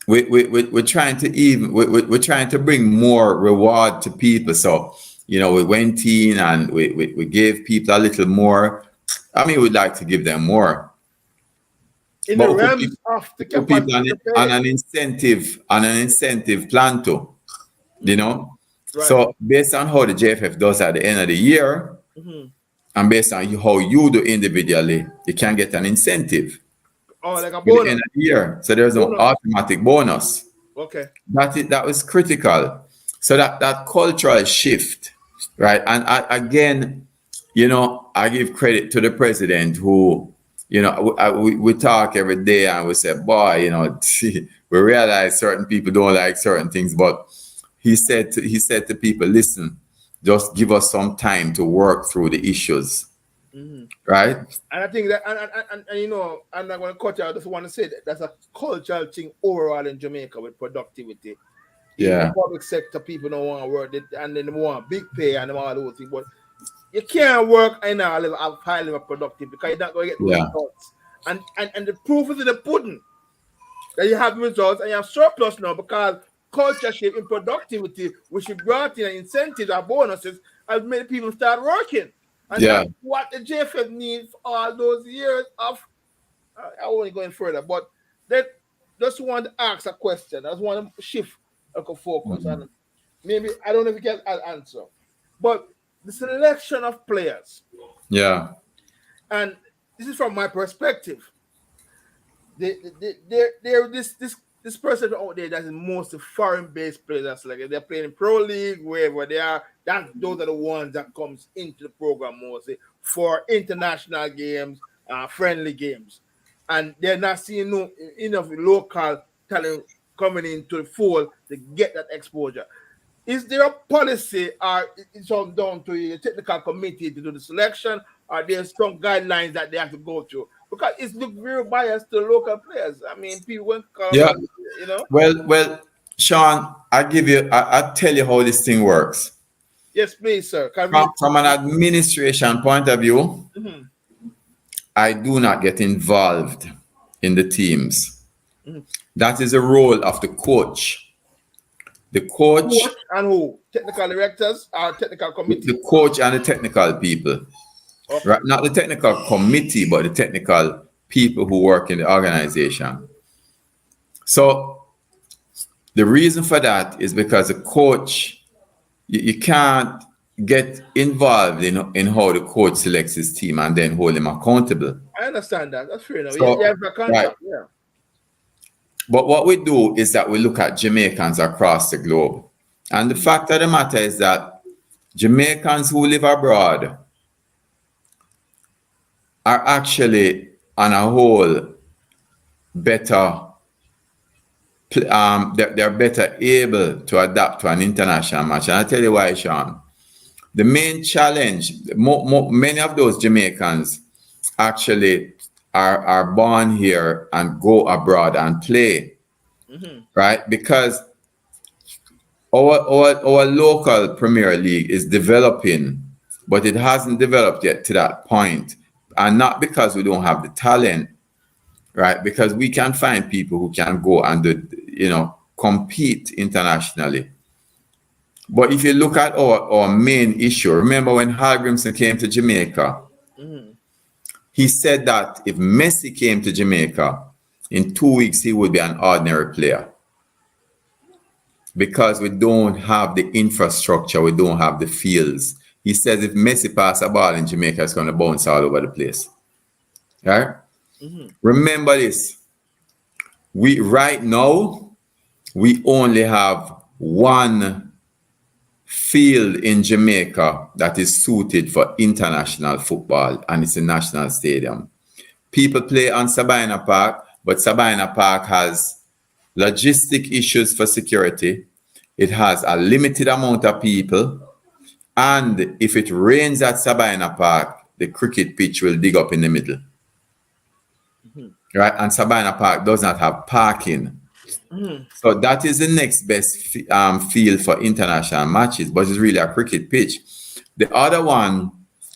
we're trying to bring more reward to people. So, we went in and we gave people a little more. I mean, we'd like to give them more. In the realms of the people on an incentive plan too. Right. So based on how the JFF does at the end of the year, and based on how you do individually, you can get an incentive. Oh, like a bonus. At the end of the year. So there's no automatic bonus. Okay. That was critical. So that cultural shift, right? And again, I give credit to the president who, we talk every day and we say, boy, we realize certain people don't like certain things, but he said to people, listen, just give us some time to work through the issues. Right? And I think that, and I'm not going to cut you. I just want to say that that's a cultural thing overall in Jamaica with productivity. Yeah. In the public sector, people don't want to work, and then they want big pay and all those things. But you can't work in a high level productive because you're not going to get results. And the proof is in the pudding that you have results and you have surplus now, because culture shift in productivity, which you brought in incentives or bonuses, has made people start working. And that's what the JFF needs for all those years of. I won't go in further, but they just want to ask a question. I just want to shift a focus. And maybe, I don't know if you can answer, but the selection of players. Yeah. And this is from my perspective. This person out there that's mostly foreign-based players. That's like they're playing in Pro League, wherever they are. Those are the ones that comes into the program mostly for international games, friendly games, and they're not seeing enough local talent coming into the fold to get that exposure. Is there a policy, or it's all down to the technical committee to do the selection, or there's some guidelines that they have to go through? Because it's look very biased to local players. I mean, people won't come. Yeah. Well, Sean, I'll tell you how this thing works. Yes, please, sir. From an administration point of view, I do not get involved in the teams. That is the role of the coach. The coach and who? Technical directors or technical committee? The coach and the technical people. Okay. Right? Not the technical committee, but the technical people who work in the organization. So the reason for that is because the coach, you can't get involved in how the coach selects his team and then hold him accountable. I understand that. That's fair enough. So, You have a contract, right. yeah. But what we do is that we look at Jamaicans across the globe. And the fact of the matter is that Jamaicans who live abroad are actually, on a whole, better. They're better able to adapt to an international match. And I'll tell you why, Sean. The main challenge, many of those Jamaicans actually are born here and go abroad and play, right? Because our local Premier League is developing, but it hasn't developed yet to that point. And not because we don't have the talent, right? Because we can find people who can go and compete internationally. But if you look at our main issue, remember when Hal Grimson came to Jamaica, he said that if Messi came to Jamaica, in 2 weeks he would be an ordinary player. Because we don't have the infrastructure, we don't have the fields. He says if Messi passes a ball in Jamaica, it's going to bounce all over the place. Right? Remember this. Right now, we only have one field in Jamaica that is suited for international football, and it's a national stadium. People play on Sabina Park, but Sabina Park has logistic issues for security. It has a limited amount of people. And if it rains at Sabina Park, the cricket pitch will dig up in the middle. Right? And Sabina Park does not have parking. So that is the next best field for international matches, but it's really a cricket pitch. The other one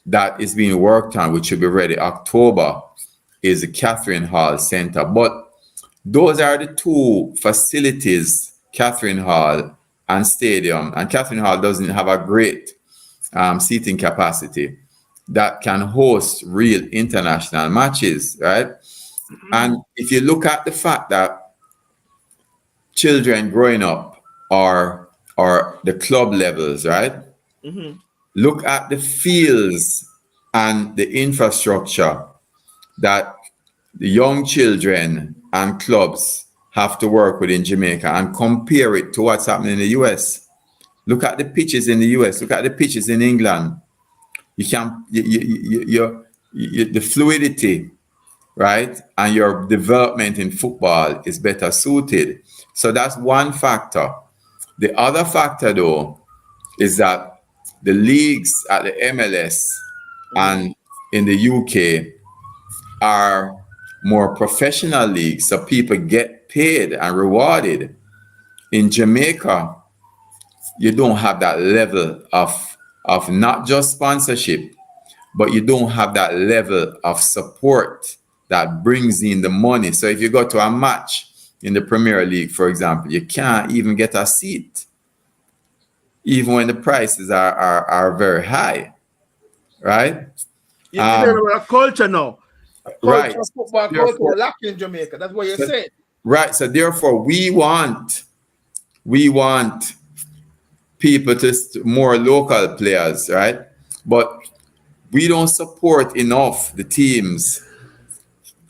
that is being worked on, which should be ready October, is the Catherine Hall Center. But those are the two facilities, Catherine Hall and Stadium. And Catherine Hall doesn't have a great seating capacity that can host real international matches, right? And if you look at the fact that children growing up are the club levels, right? Look at the fields and the infrastructure that the young children and clubs have to work with in Jamaica and compare it to what's happening in the US. Look at the pitches in the US. Look at the pitches in England. You can the fluidity, right, and your development in football is better suited. So that's one factor. The other factor, though, is that the leagues at the MLS and in the UK are more professional leagues, so people get paid and rewarded. In Jamaica, you don't have that level of not just sponsorship, but you don't have that level of support that brings in the money. So if you go to a match in the Premier League, for example, you can't even get a seat, even when the prices are very high, right? You're about a culture now. Right. Football culture locked in Jamaica. That's what you're saying. Right. So therefore, we want people to more local players, right? But we don't support enough the teams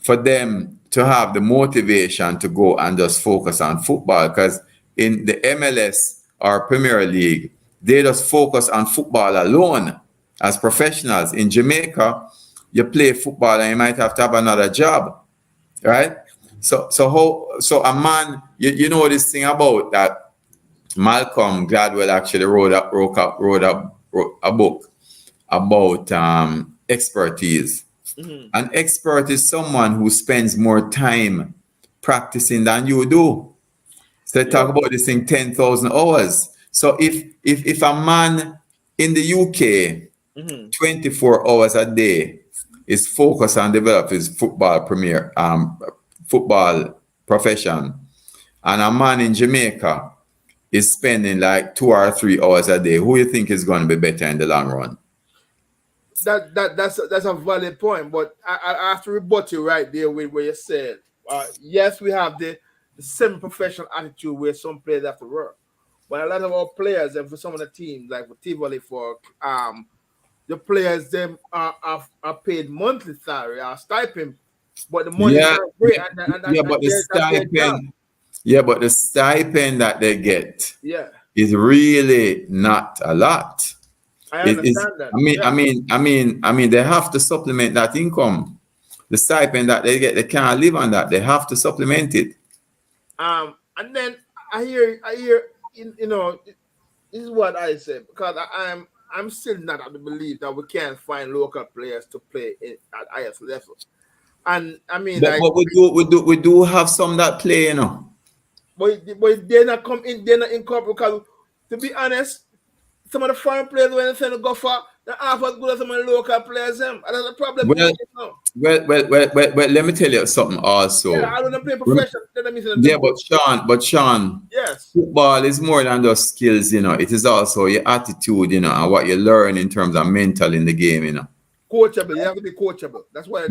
for them to have the motivation to go and just focus on football. Because in the MLS or Premier League, they just focus on football alone as professionals. In Jamaica, you play football and you might have to have another job, right? So a man, you know this thing about that Malcolm Gladwell actually wrote a book about expertise. An expert is someone who spends more time practicing than you do. So they talk about this thing 10,000 hours. So if a man in the UK 24 hours a day is focused on developing his football profession, and a man in Jamaica is spending like 2 or 3 hours a day, who you think is going to be better in the long run? That's a valid point, but I have to rebut you right there with where you said, yes, we have the semi-professional attitude where some players have to work, But a lot of our players, and for some of the teams, like for Tivoli, for the players them are paid monthly salary or stipend, but the money is not great. But the stipend that they get yeah is really not a lot. I understand that. I mean, they have to supplement that income. The stipend that they get, they can't live on that. They have to supplement it. And then I hear, you know, this is what I said, because I'm still not of the belief that we can't find local players to play at highest level. And I mean, but we do have some that play, you know. But they're not incorporated, because to be honest, some of the foreign players when they send to go for, they're half as good as some of the local players. And that's the problem. Well, let me tell you something also. Yeah, I don't play professional. Yeah, but Sean, yes, football is more than just skills, you know. It is also your attitude, you know, and what you learn in terms of mental in the game, you know. Coachable. You have to be coachable. That's why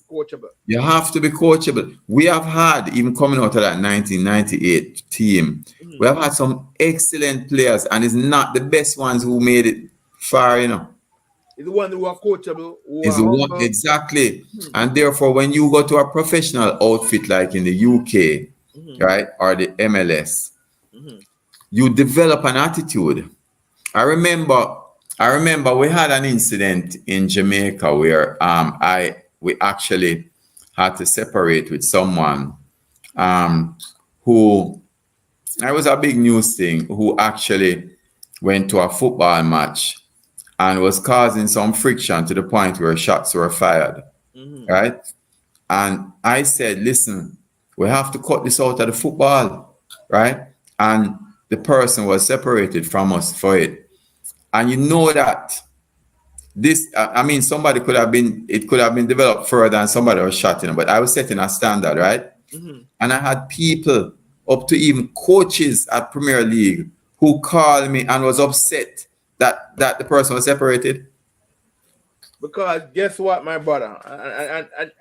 coachable. You have to be coachable. We have had, even coming out of that 1998 team, we have had some excellent players, and it's not the best ones who made it far, you know. It's the one who are coachable. Exactly. And therefore, when you go to a professional outfit like in the UK, right, or the MLS, you develop an attitude. I remember we had an incident in Jamaica where we actually had to separate with someone who, it was a big news thing, who actually went to a football match and was causing some friction to the point where shots were fired, right? And I said, listen, we have to cut this out of the football, right? And the person was separated from us for it. And you know that this, somebody could have been developed further and somebody was shot, you know, but I was setting a standard, right? And I had people, up to even coaches at Premier League, who called me and was upset that the person was separated. Because guess what, my brother?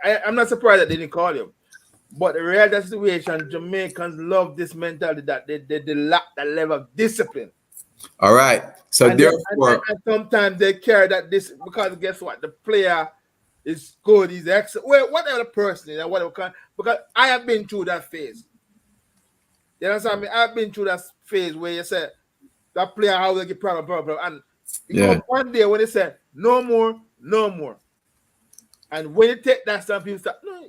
I'm not surprised that they didn't call you. But the real situation, Jamaicans love this mentality that they lack that level of discipline. All right. So and sometimes they carry that this, because guess what? The player is good, he's excellent. Well, whatever the person is, because I have been through that phase. You understand me? I've been through that phase where you say that player how they get problem. And one day when they say no more. And when you take that stuff, people say, no,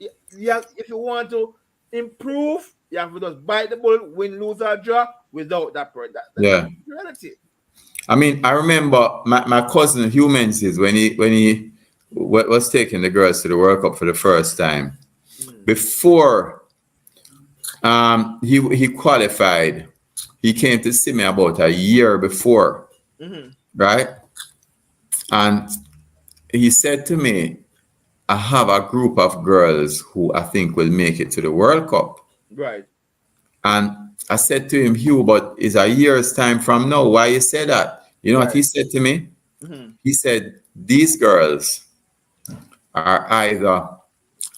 if you want to improve, you have to just bite the bullet, win, lose, or draw without that person. That's reality. I mean, I remember my cousin Hugh Menzies when he was taking the girls to the World Cup for the first time. Before he qualified, he came to see me about a year before, right? And he said to me, I have a group of girls who I think will make it to the World Cup. Right. And I said to him, Hugh, but it's a year's time from now. Why you say that? You know what he said to me? He said, these girls are either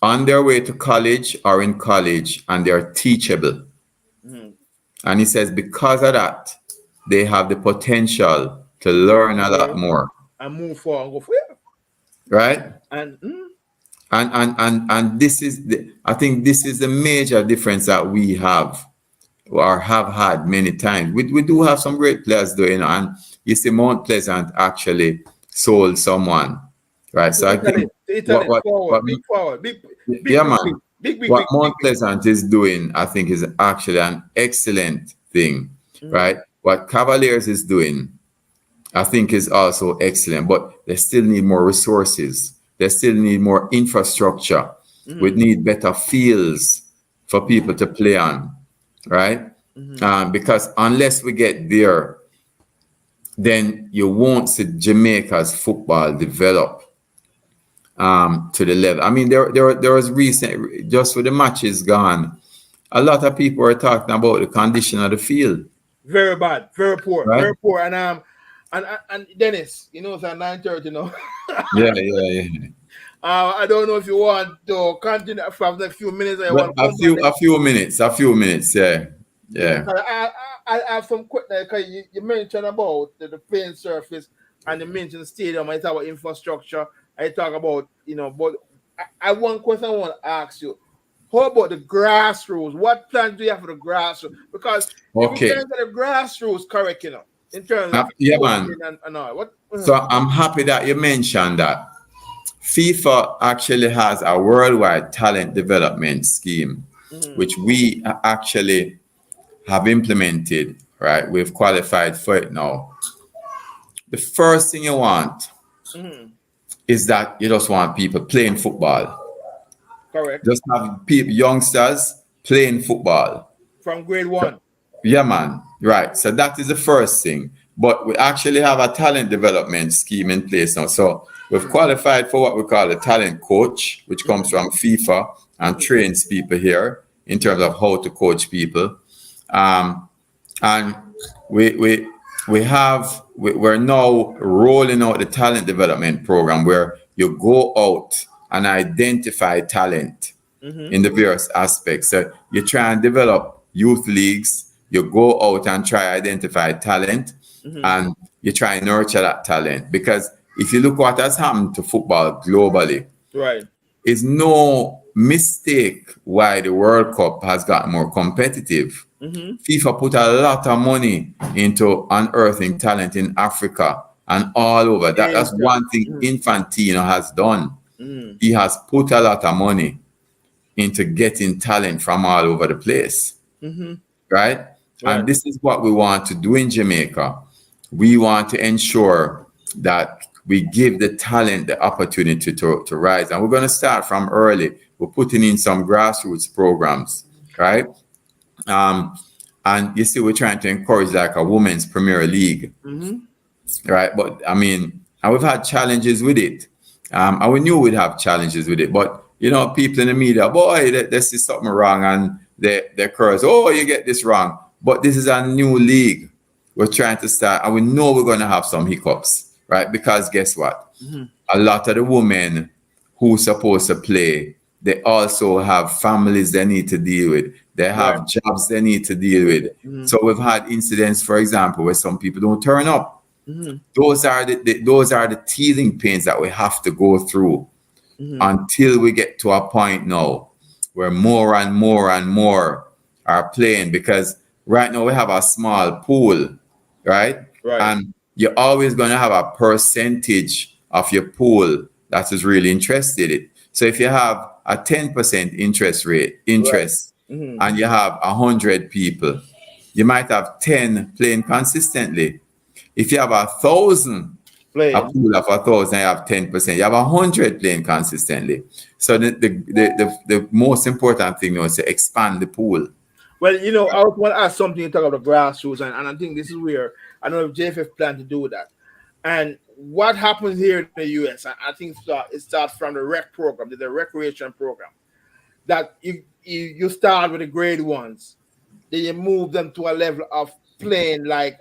on their way to college or in college, and they're teachable. And he says, because of that, they have the potential to learn a lot more. And move forward and go forward. Right? And this is I think this is the major difference that we have or have had many times. We do have some great players doing, and you see Mount Pleasant actually sold someone, right? So I think what Mount Pleasant is doing, I think, is actually an excellent thing, right? What Cavaliers is doing, I think, is also excellent, but they still need more resources. They still need more infrastructure. We need better fields for people to play on, right? Because unless we get there, then you won't see Jamaica's football develop to the level. I mean, there was recent, just with the matches gone, a lot of people are talking about the condition of the field. Very bad, very poor, right? Very poor. And Dennis, you know, it's at 9:30 now. Yeah. I don't know if you want to continue for the next few minutes. A few minutes, yeah. Yeah. I have some question because you mentioned about the playing surface and you mentioned the stadium. I talk about infrastructure. I talk about but I one question I want to ask you. How about the grassroots? What plans do you have for the grassroots? Because if we can get the grassroots correct, in terms of yeah, man. And all. What? So I'm happy that you mentioned that. FIFA actually has a worldwide talent development scheme, which we actually have implemented, right? We've qualified for it now. The first thing you want is that you just want people playing football. Correct. Just have people, youngsters playing football. From grade 1. Yeah, man. Right. So that is the first thing. But we actually have a talent development scheme in place now. So we've qualified for what we call a talent coach, which comes from FIFA and trains people here in terms of how to coach people. And we're now rolling out the talent development program where you go out and identify talent in the various aspects. So you try and develop youth leagues, you go out and try identify talent, and you try and nurture that talent. Because if you look what has happened to football globally, right, it's no mistake why the World Cup has gotten more competitive. FIFA put a lot of money into unearthing talent in Africa and all over. That's one thing Infantino has done. He has put a lot of money into getting talent from all over the place. Right? And this is what we want to do in Jamaica. We want to ensure that we give the talent the opportunity to rise. And we're going to start from early. We're putting in some grassroots programs, right? And you see, we're trying to encourage like a women's Premier League, right? But I mean, and we've had challenges with it. And we knew we'd have challenges with it. But, people in the media, boy, they see something wrong and they curse, oh, you get this wrong. But this is a new league. We're trying to start, and we know we're going to have some hiccups, right? Because guess what? A lot of the women who are supposed to play, they also have families they need to deal with. They have jobs they need to deal with. So we've had incidents, for example, where some people don't turn up. Those are the teething pains that we have to go through until we get to a point now where more and more and more are playing. Because right now we have a small pool, right? And you're always going to have a percentage of your pool that is really interested in it. So if you have a 10% interest and you have 100 people, you might have 10 playing consistently. If you have 1,000, a pool of 1,000, you have 10%. You have 100 playing consistently. So the most important thing now is to expand the pool. Well, I want to ask something to talk about the grassroots, and I think this is where I know if JFF plan to do that. And what happens here in the US, I think it starts from the rec program, the recreation program, that you start with the grade 1s, then you move them to a level of playing like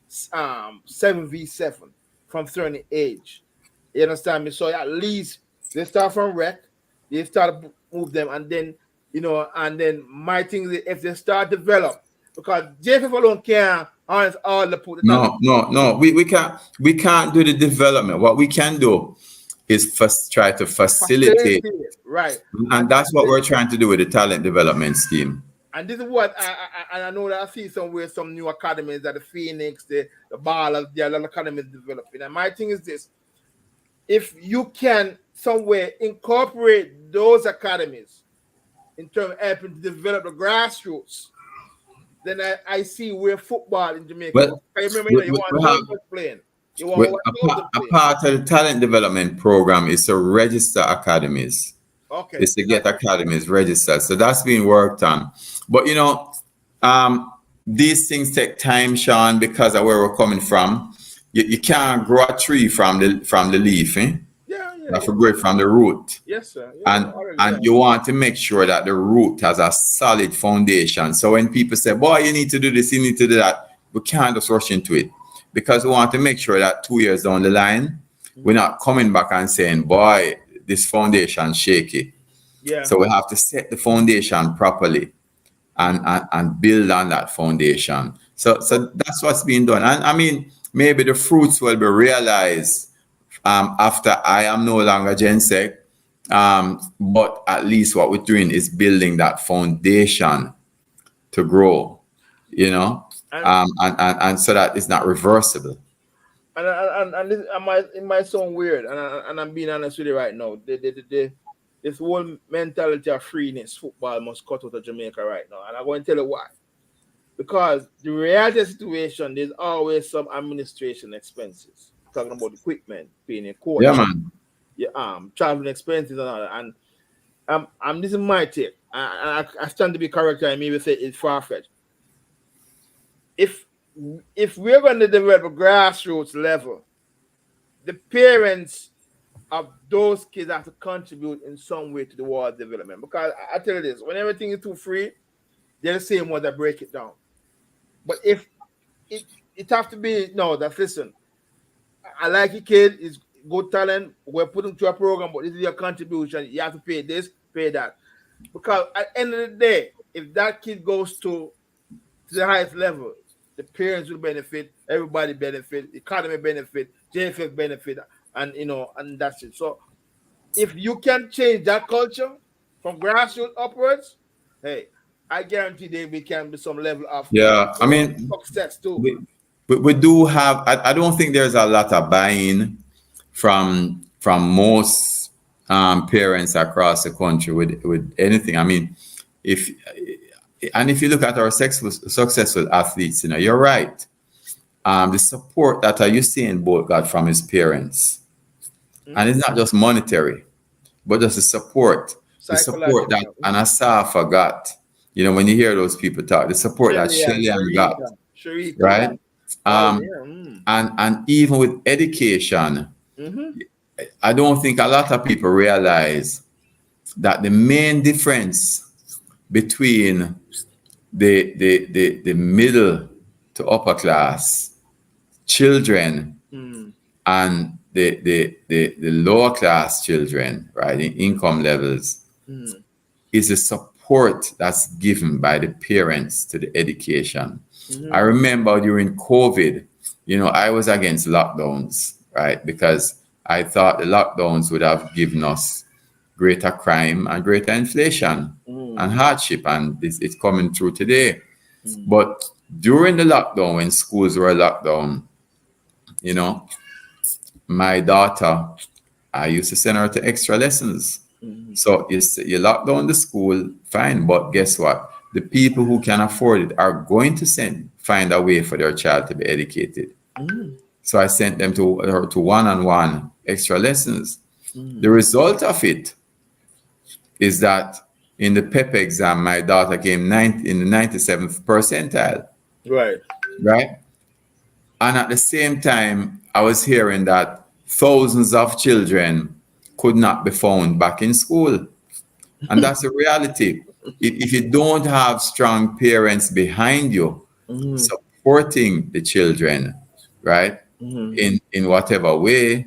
7v7 from certain age. You understand me? So at least they start from rec, they start to move them, and then and then my thing is if they start develop, because JFF alone can't harness all the put. No. We can't do the development. What we can do is try to facilitate. Right. And that's what we're trying to do with the talent development scheme. And this is what I know that I see somewhere some new academies that the Phoenix, the Ballers, there are a lot of academies developing. And my thing is this: if you can somewhere incorporate those academies in terms of helping to develop the grassroots, then I see where football in Jamaica. Well, I remember you want to playing. A part of the talent development program is to register academies. Okay. It's to get academies registered. So that's being worked on. But these things take time, Sean, because of where we're coming from. You can't grow a tree from the leaf, eh? You have to grow it from the root. Yes, sir. Yeah, and you want to make sure that the root has a solid foundation. So when people say, boy, you need to do this, you need to do that, we can't just rush into it. Because we want to make sure that 2 years down the line, we're not coming back and saying, boy, this foundation shaky. Yeah. So we have to set the foundation properly. and build on that foundation. So that's what's being done. And I mean, maybe the fruits will be realized after I am no longer GenSec. But at least what we're doing is building that foundation to grow, you know, and so that it's not reversible. And it might sound weird, and I'm being honest with you right now. This whole mentality of freeness, football must cut out of Jamaica right now, and I'm going to tell you why. Because the reality situation, there's always some administration expenses. Talking about equipment, paying a coach, Yeah, man. Traveling expenses and all that. And this is my take. I stand to be correct. I maybe say it's far-fetched. If we're going to develop a grassroots level, the parents of those kids have to contribute in some way to the world development. Because I tell you this, when everything is too free, they're the same one that break it down. But if it have to be, no, that's listen, I like your kid, is good talent, we're putting to a program, but this is your contribution. You have to pay this, pay that. Because at the end of the day, if that kid goes to the highest level, the parents will benefit, everybody benefit, the economy benefit, JFF benefit, and and that's it. So if you can change that culture from grassroots upwards, hey, I guarantee there can be some level of I mean, success too. We do have. I don't think there's a lot of buy-in from most parents across the country with anything. I mean, if you look at our successful athletes, you're right. The support that Usain Bolt got from his parents, and it's not just monetary, but just the support that Anna Safa got. When you hear those people talk, the support that Shelly got, right? And even with education, I don't think a lot of people realize that the main difference between the middle to upper class children and the lower class children, right, in income levels, is the support that's given by the parents to the education. I remember during COVID, I was against lockdowns, right? Because I thought the lockdowns would have given us greater crime and greater inflation and hardship, and it's coming through today. But during the lockdown, when schools were locked down, my daughter, I used to send her to extra lessons. So you lock down the school, fine, but guess what? The people who can afford it are going to find a way for their child to be educated. So I sent them to one-on-one extra lessons. The result of it is that in the PEP exam, my daughter came in the 97th percentile. Right. And at the same time, I was hearing that thousands of children could not be found back in school. And that's the reality. If you don't have strong parents behind you supporting the children, right, in whatever way,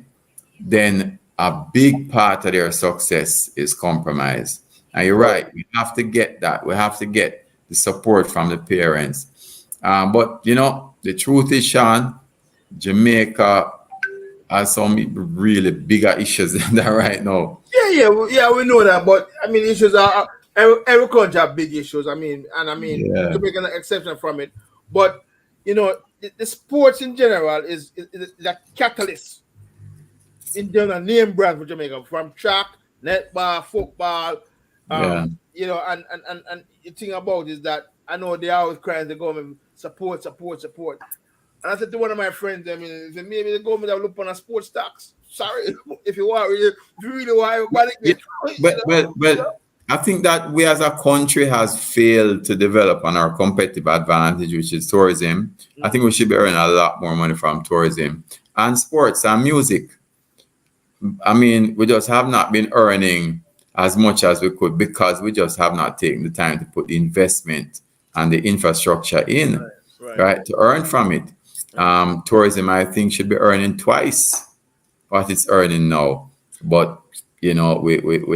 then a big part of their success is compromised. And you're right, we have to get that. We have to get the support from the parents. But, the truth is, Sean, Jamaica has some really bigger issues than that right now. Yeah, we know that. But, I mean, issues are... Every country have big issues. To make an exception from it. But, the sports in general is a catalyst in general, name brand for Jamaica, from track, netball, football. And the thing about is that I know they always crying the government support. And I said to one of my friends, maybe the government will look on a sports tax. Sorry, if you really want everybody. Well, I think that we as a country has failed to develop on our competitive advantage, which is tourism. I think we should be earning a lot more money from tourism and sports and music. I mean, we just have not been earning as much as we could because we just have not taken the time to put the investment and the infrastructure in, right, to earn from it. Tourism, I think, should be earning twice what it's earning now. But, we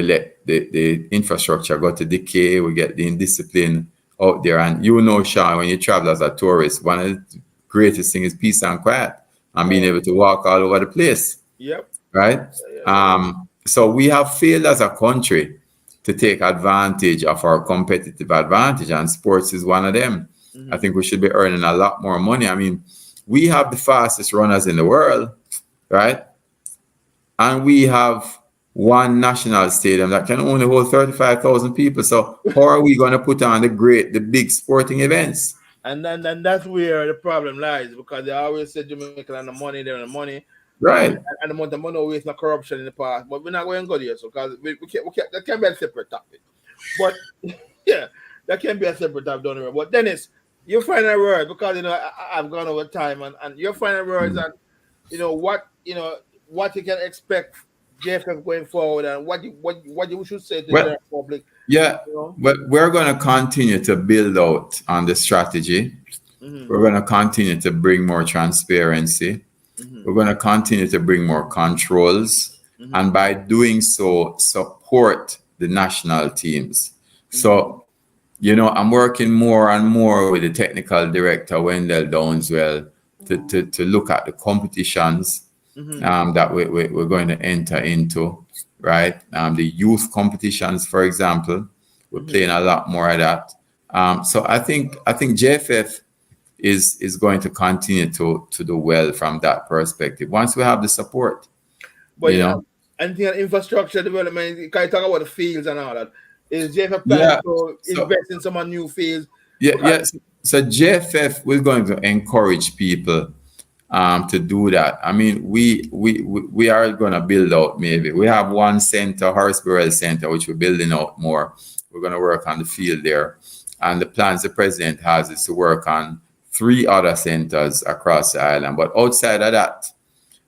let the infrastructure go to decay. We get the indiscipline out there. And you know, Sean, when you travel as a tourist, one of the greatest things is peace and quiet and being able to walk all over the place. Yep. Right? So we have failed as a country to take advantage of our competitive advantage, and sports is one of them. I think we should be earning a lot more money. I mean, we have the fastest runners in the world, right? And we have one national stadium that can only hold 35,000 people. So how are we going to put on the big sporting events? And then that's where the problem lies, because they always say Jamaica and the money, they're the money. Right. And the amount of money always not corruption in the past. But we're not going to go there, so because we can't, that can be a separate topic. But yeah, that can be a separate topic, don't worry. But Dennis, your final word, because I've gone over time, and your final words, and what you can expect JFF going forward, and what you should say to the public. Yeah, but we're going to continue to build out on the strategy. We're going to continue to bring more transparency. We're going to continue to bring more controls, and by doing so, support the national teams. So, I'm working more and more with the technical director, Wendell Downswell, to look at the competitions that we're going to enter into, right? The youth competitions, for example, we're playing a lot more of that. So I think JFF is going to continue to do well from that perspective once we have the support. But anything on infrastructure development, can you talk about the fields and all that? Is JFF planning to invest in some new fields? So JFF, we're going to encourage people to do that. I mean, we are going to build out, maybe. We have one center, Horace Burrell Center, which we're building out more. We're going to work on the field there. And the plans the president has is to work on 3 other centers across the island. But outside of that,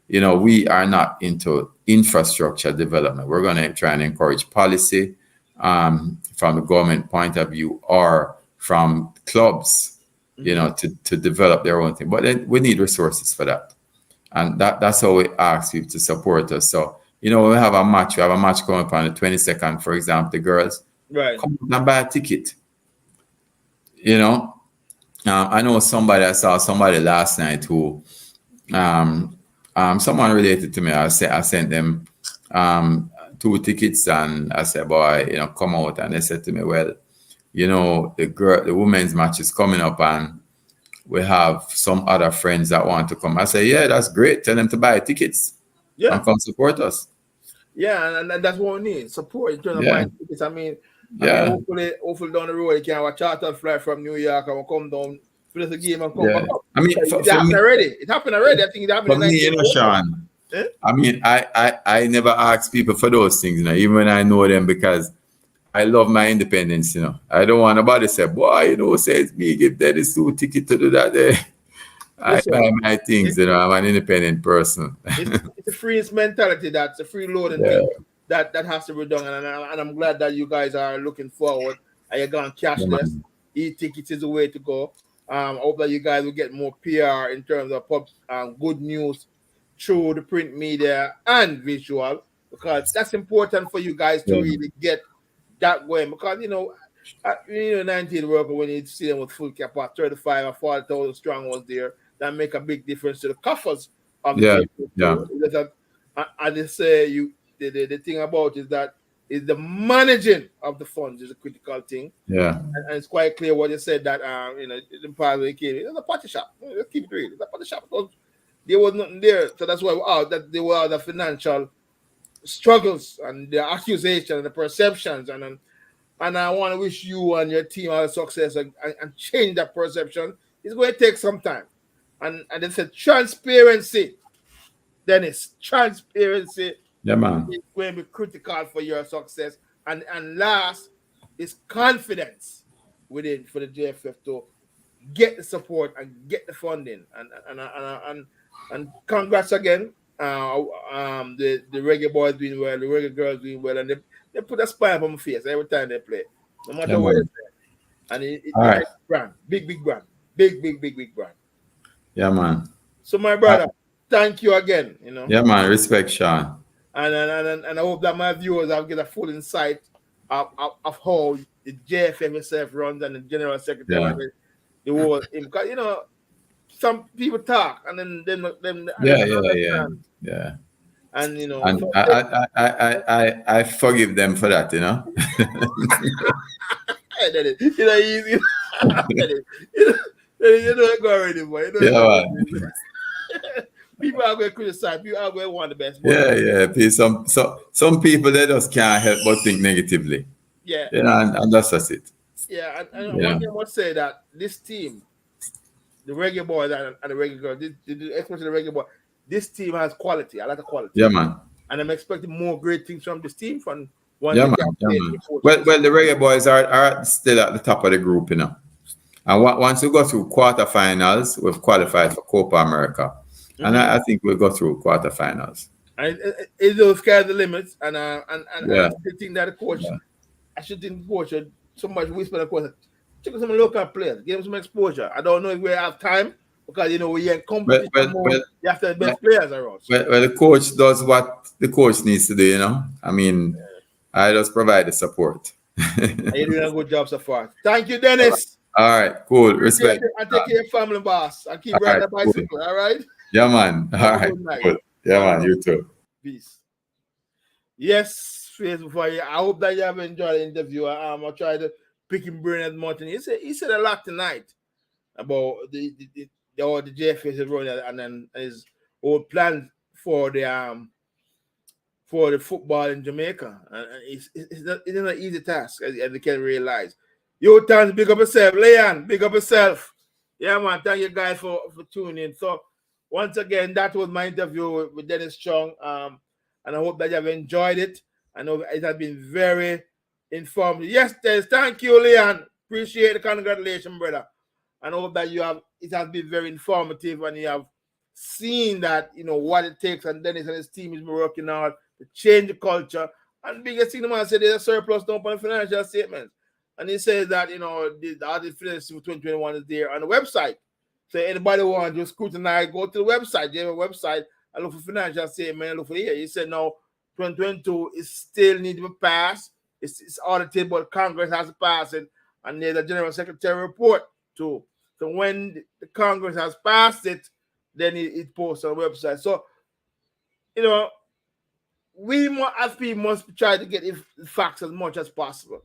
we are not into infrastructure development. We're going to try and encourage policy from the government point of view, or from clubs, to develop their own thing. But then we need resources for that. And that's how we ask you to support us. So, we have a match. We have a match coming up on the 22nd, for example, the girls. Right. Come and buy a ticket. I know I saw somebody last night who, someone related to me. I sent them 2 tickets, and I said, boy, come out. And they said to me, well, the women's match is coming up, and we have some other friends that want to come. I said, yeah, that's great. Tell them to buy tickets and come support us. Yeah, and that's what we need, support in terms of buying tickets. I mean, hopefully down the road, you can have a chartered flight from New York and we'll come down, finish the game and come back up. I mean, it happened already. It happened already. I think it happened. For me, Sean, I mean, I never ask people for those things, even when I know them, because I love my independence, I don't want nobody to say, boy, say it's me, give Dennis 2 tickets to do that. I buy my things, I'm an independent person. It's a free mentality, that's a free loading thing that has to be done. And I'm glad that you guys are looking forward and you're going cashless. E-tickets is the way to go. I hope that you guys will get more PR in terms of good news through the print media and visual, because that's important for you guys to really get that going. Because 19 worker, when you see them with full capacity, 35 or 40,000 strong ones there, that make a big difference to the coffers of the people. And they say the thing about is that is the managing of the funds is a critical thing. Yeah. And it's quite clear what you said that the part where it came, it's a party shop. Let's keep it real. It's a party shop. There was nothing there. So that's why that there were the financial struggles and the accusations and the perceptions. And I want to wish you and your team all the success and change that perception. It's going to take some time. And they said transparency, Dennis, transparency is going to be critical for your success. And last is confidence for the JFF to get the support and get the funding. And congrats again. The reggae boys doing well, the reggae girls doing well, and they put a smile on my face every time they play, no matter where they play. And it's a brand, big brand, big brand. Yeah, man. So my brother, thank you again. Yeah, man. Respect, Sean. And I hope that my viewers have get a full insight of how the JFF itself runs and the general secretary, the whole, because some people talk and then them yeah. And And I forgive them for that, easy. You know it go already, boy. People are going to criticize. People are going to want the best. Some people, they just can't help but think negatively. Yeah. And that's just it. Yeah, and one thing I must say that this team, the Reggae Boys and the Reggae Girls, especially the Reggae Boys, this team has quality, a lot of quality. Yeah, man. And I'm expecting more great things from this team from one. Yeah, man. Well, the Reggae Boys are still at the top of the group, And once we go through quarterfinals, we've qualified for Copa America. Mm-hmm. And I think we'll go through quarterfinals. And those sky's the limits. And I think that the coach, I should think the coach should so much whisper the coach. Check out some local players, give them some exposure. I don't know if we have time because we ain't competition you have to have the best players around. Well, the coach does what the coach needs to do, I mean, I just provide the support. You're doing a good job so far. Thank you, Dennis. All right, cool. Respect. And take care of your family, boss. And keep riding the bicycle, cool. All right? Yeah, man. All right. Cool. Yeah, man. You too. Peace. Yes, before I hope that you have enjoyed the interview. I'll try to pick him brain as much. And he said a lot tonight about the JFS is running and then his whole plan for the football in Jamaica. And it's not an easy task, as you can realize. Yo, Tans, big up yourself. Leon, big up yourself. Yeah, man. Thank you guys for tuning in. So, once again, that was my interview with Dennis Strong. And I hope that you have enjoyed it. I know it has been very informative. Yes, Dennis. Thank you, Leon. Appreciate the congratulations, brother. And I hope that it has been very informative and you have seen that, what it takes. And Dennis and his team is working hard to change the culture. And biggest thing the man said, there's a surplus now on financial statements. And he says that, the audit finances for 2021 is there on the website. So anybody who wants to scrutinize, go to the website. They have a website and look for financial statement and look for here. He said, no, 2022 is still need to be passed. It's audited, but Congress has to pass it. And there's a general secretary report too. So when the Congress has passed it, then it posts on the website. So, we as people must try to get the facts as much as possible.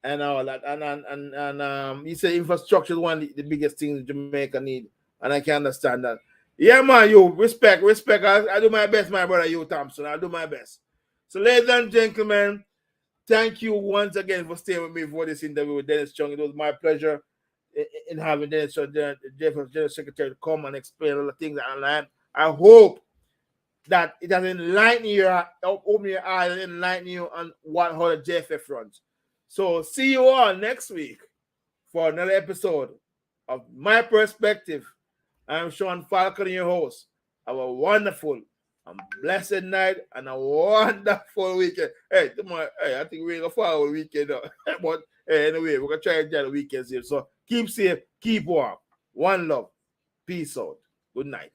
And all that, and he said infrastructure is one of the biggest things Jamaica need, and I can understand that. Yeah, man, respect. I do my best, my brother, Thompson. I do my best. So, ladies and gentlemen, thank you once again for staying with me for this interview with Dennis Strong. It was my pleasure in having Dennis Strong, the General Secretary, to come and explain all the things. And I hope that it has enlightened you, open your eyes, and enlighten you on how the JFF runs. So see you all next week for another episode of My Perspective. I'm Sean Falcon, your host. Have a wonderful and blessed night and a wonderful weekend. Hey, tomorrow, I think we're going to follow the weekend. But anyway, we're going to try and enjoy the weekends here. So keep safe, keep warm. One love. Peace out. Good night.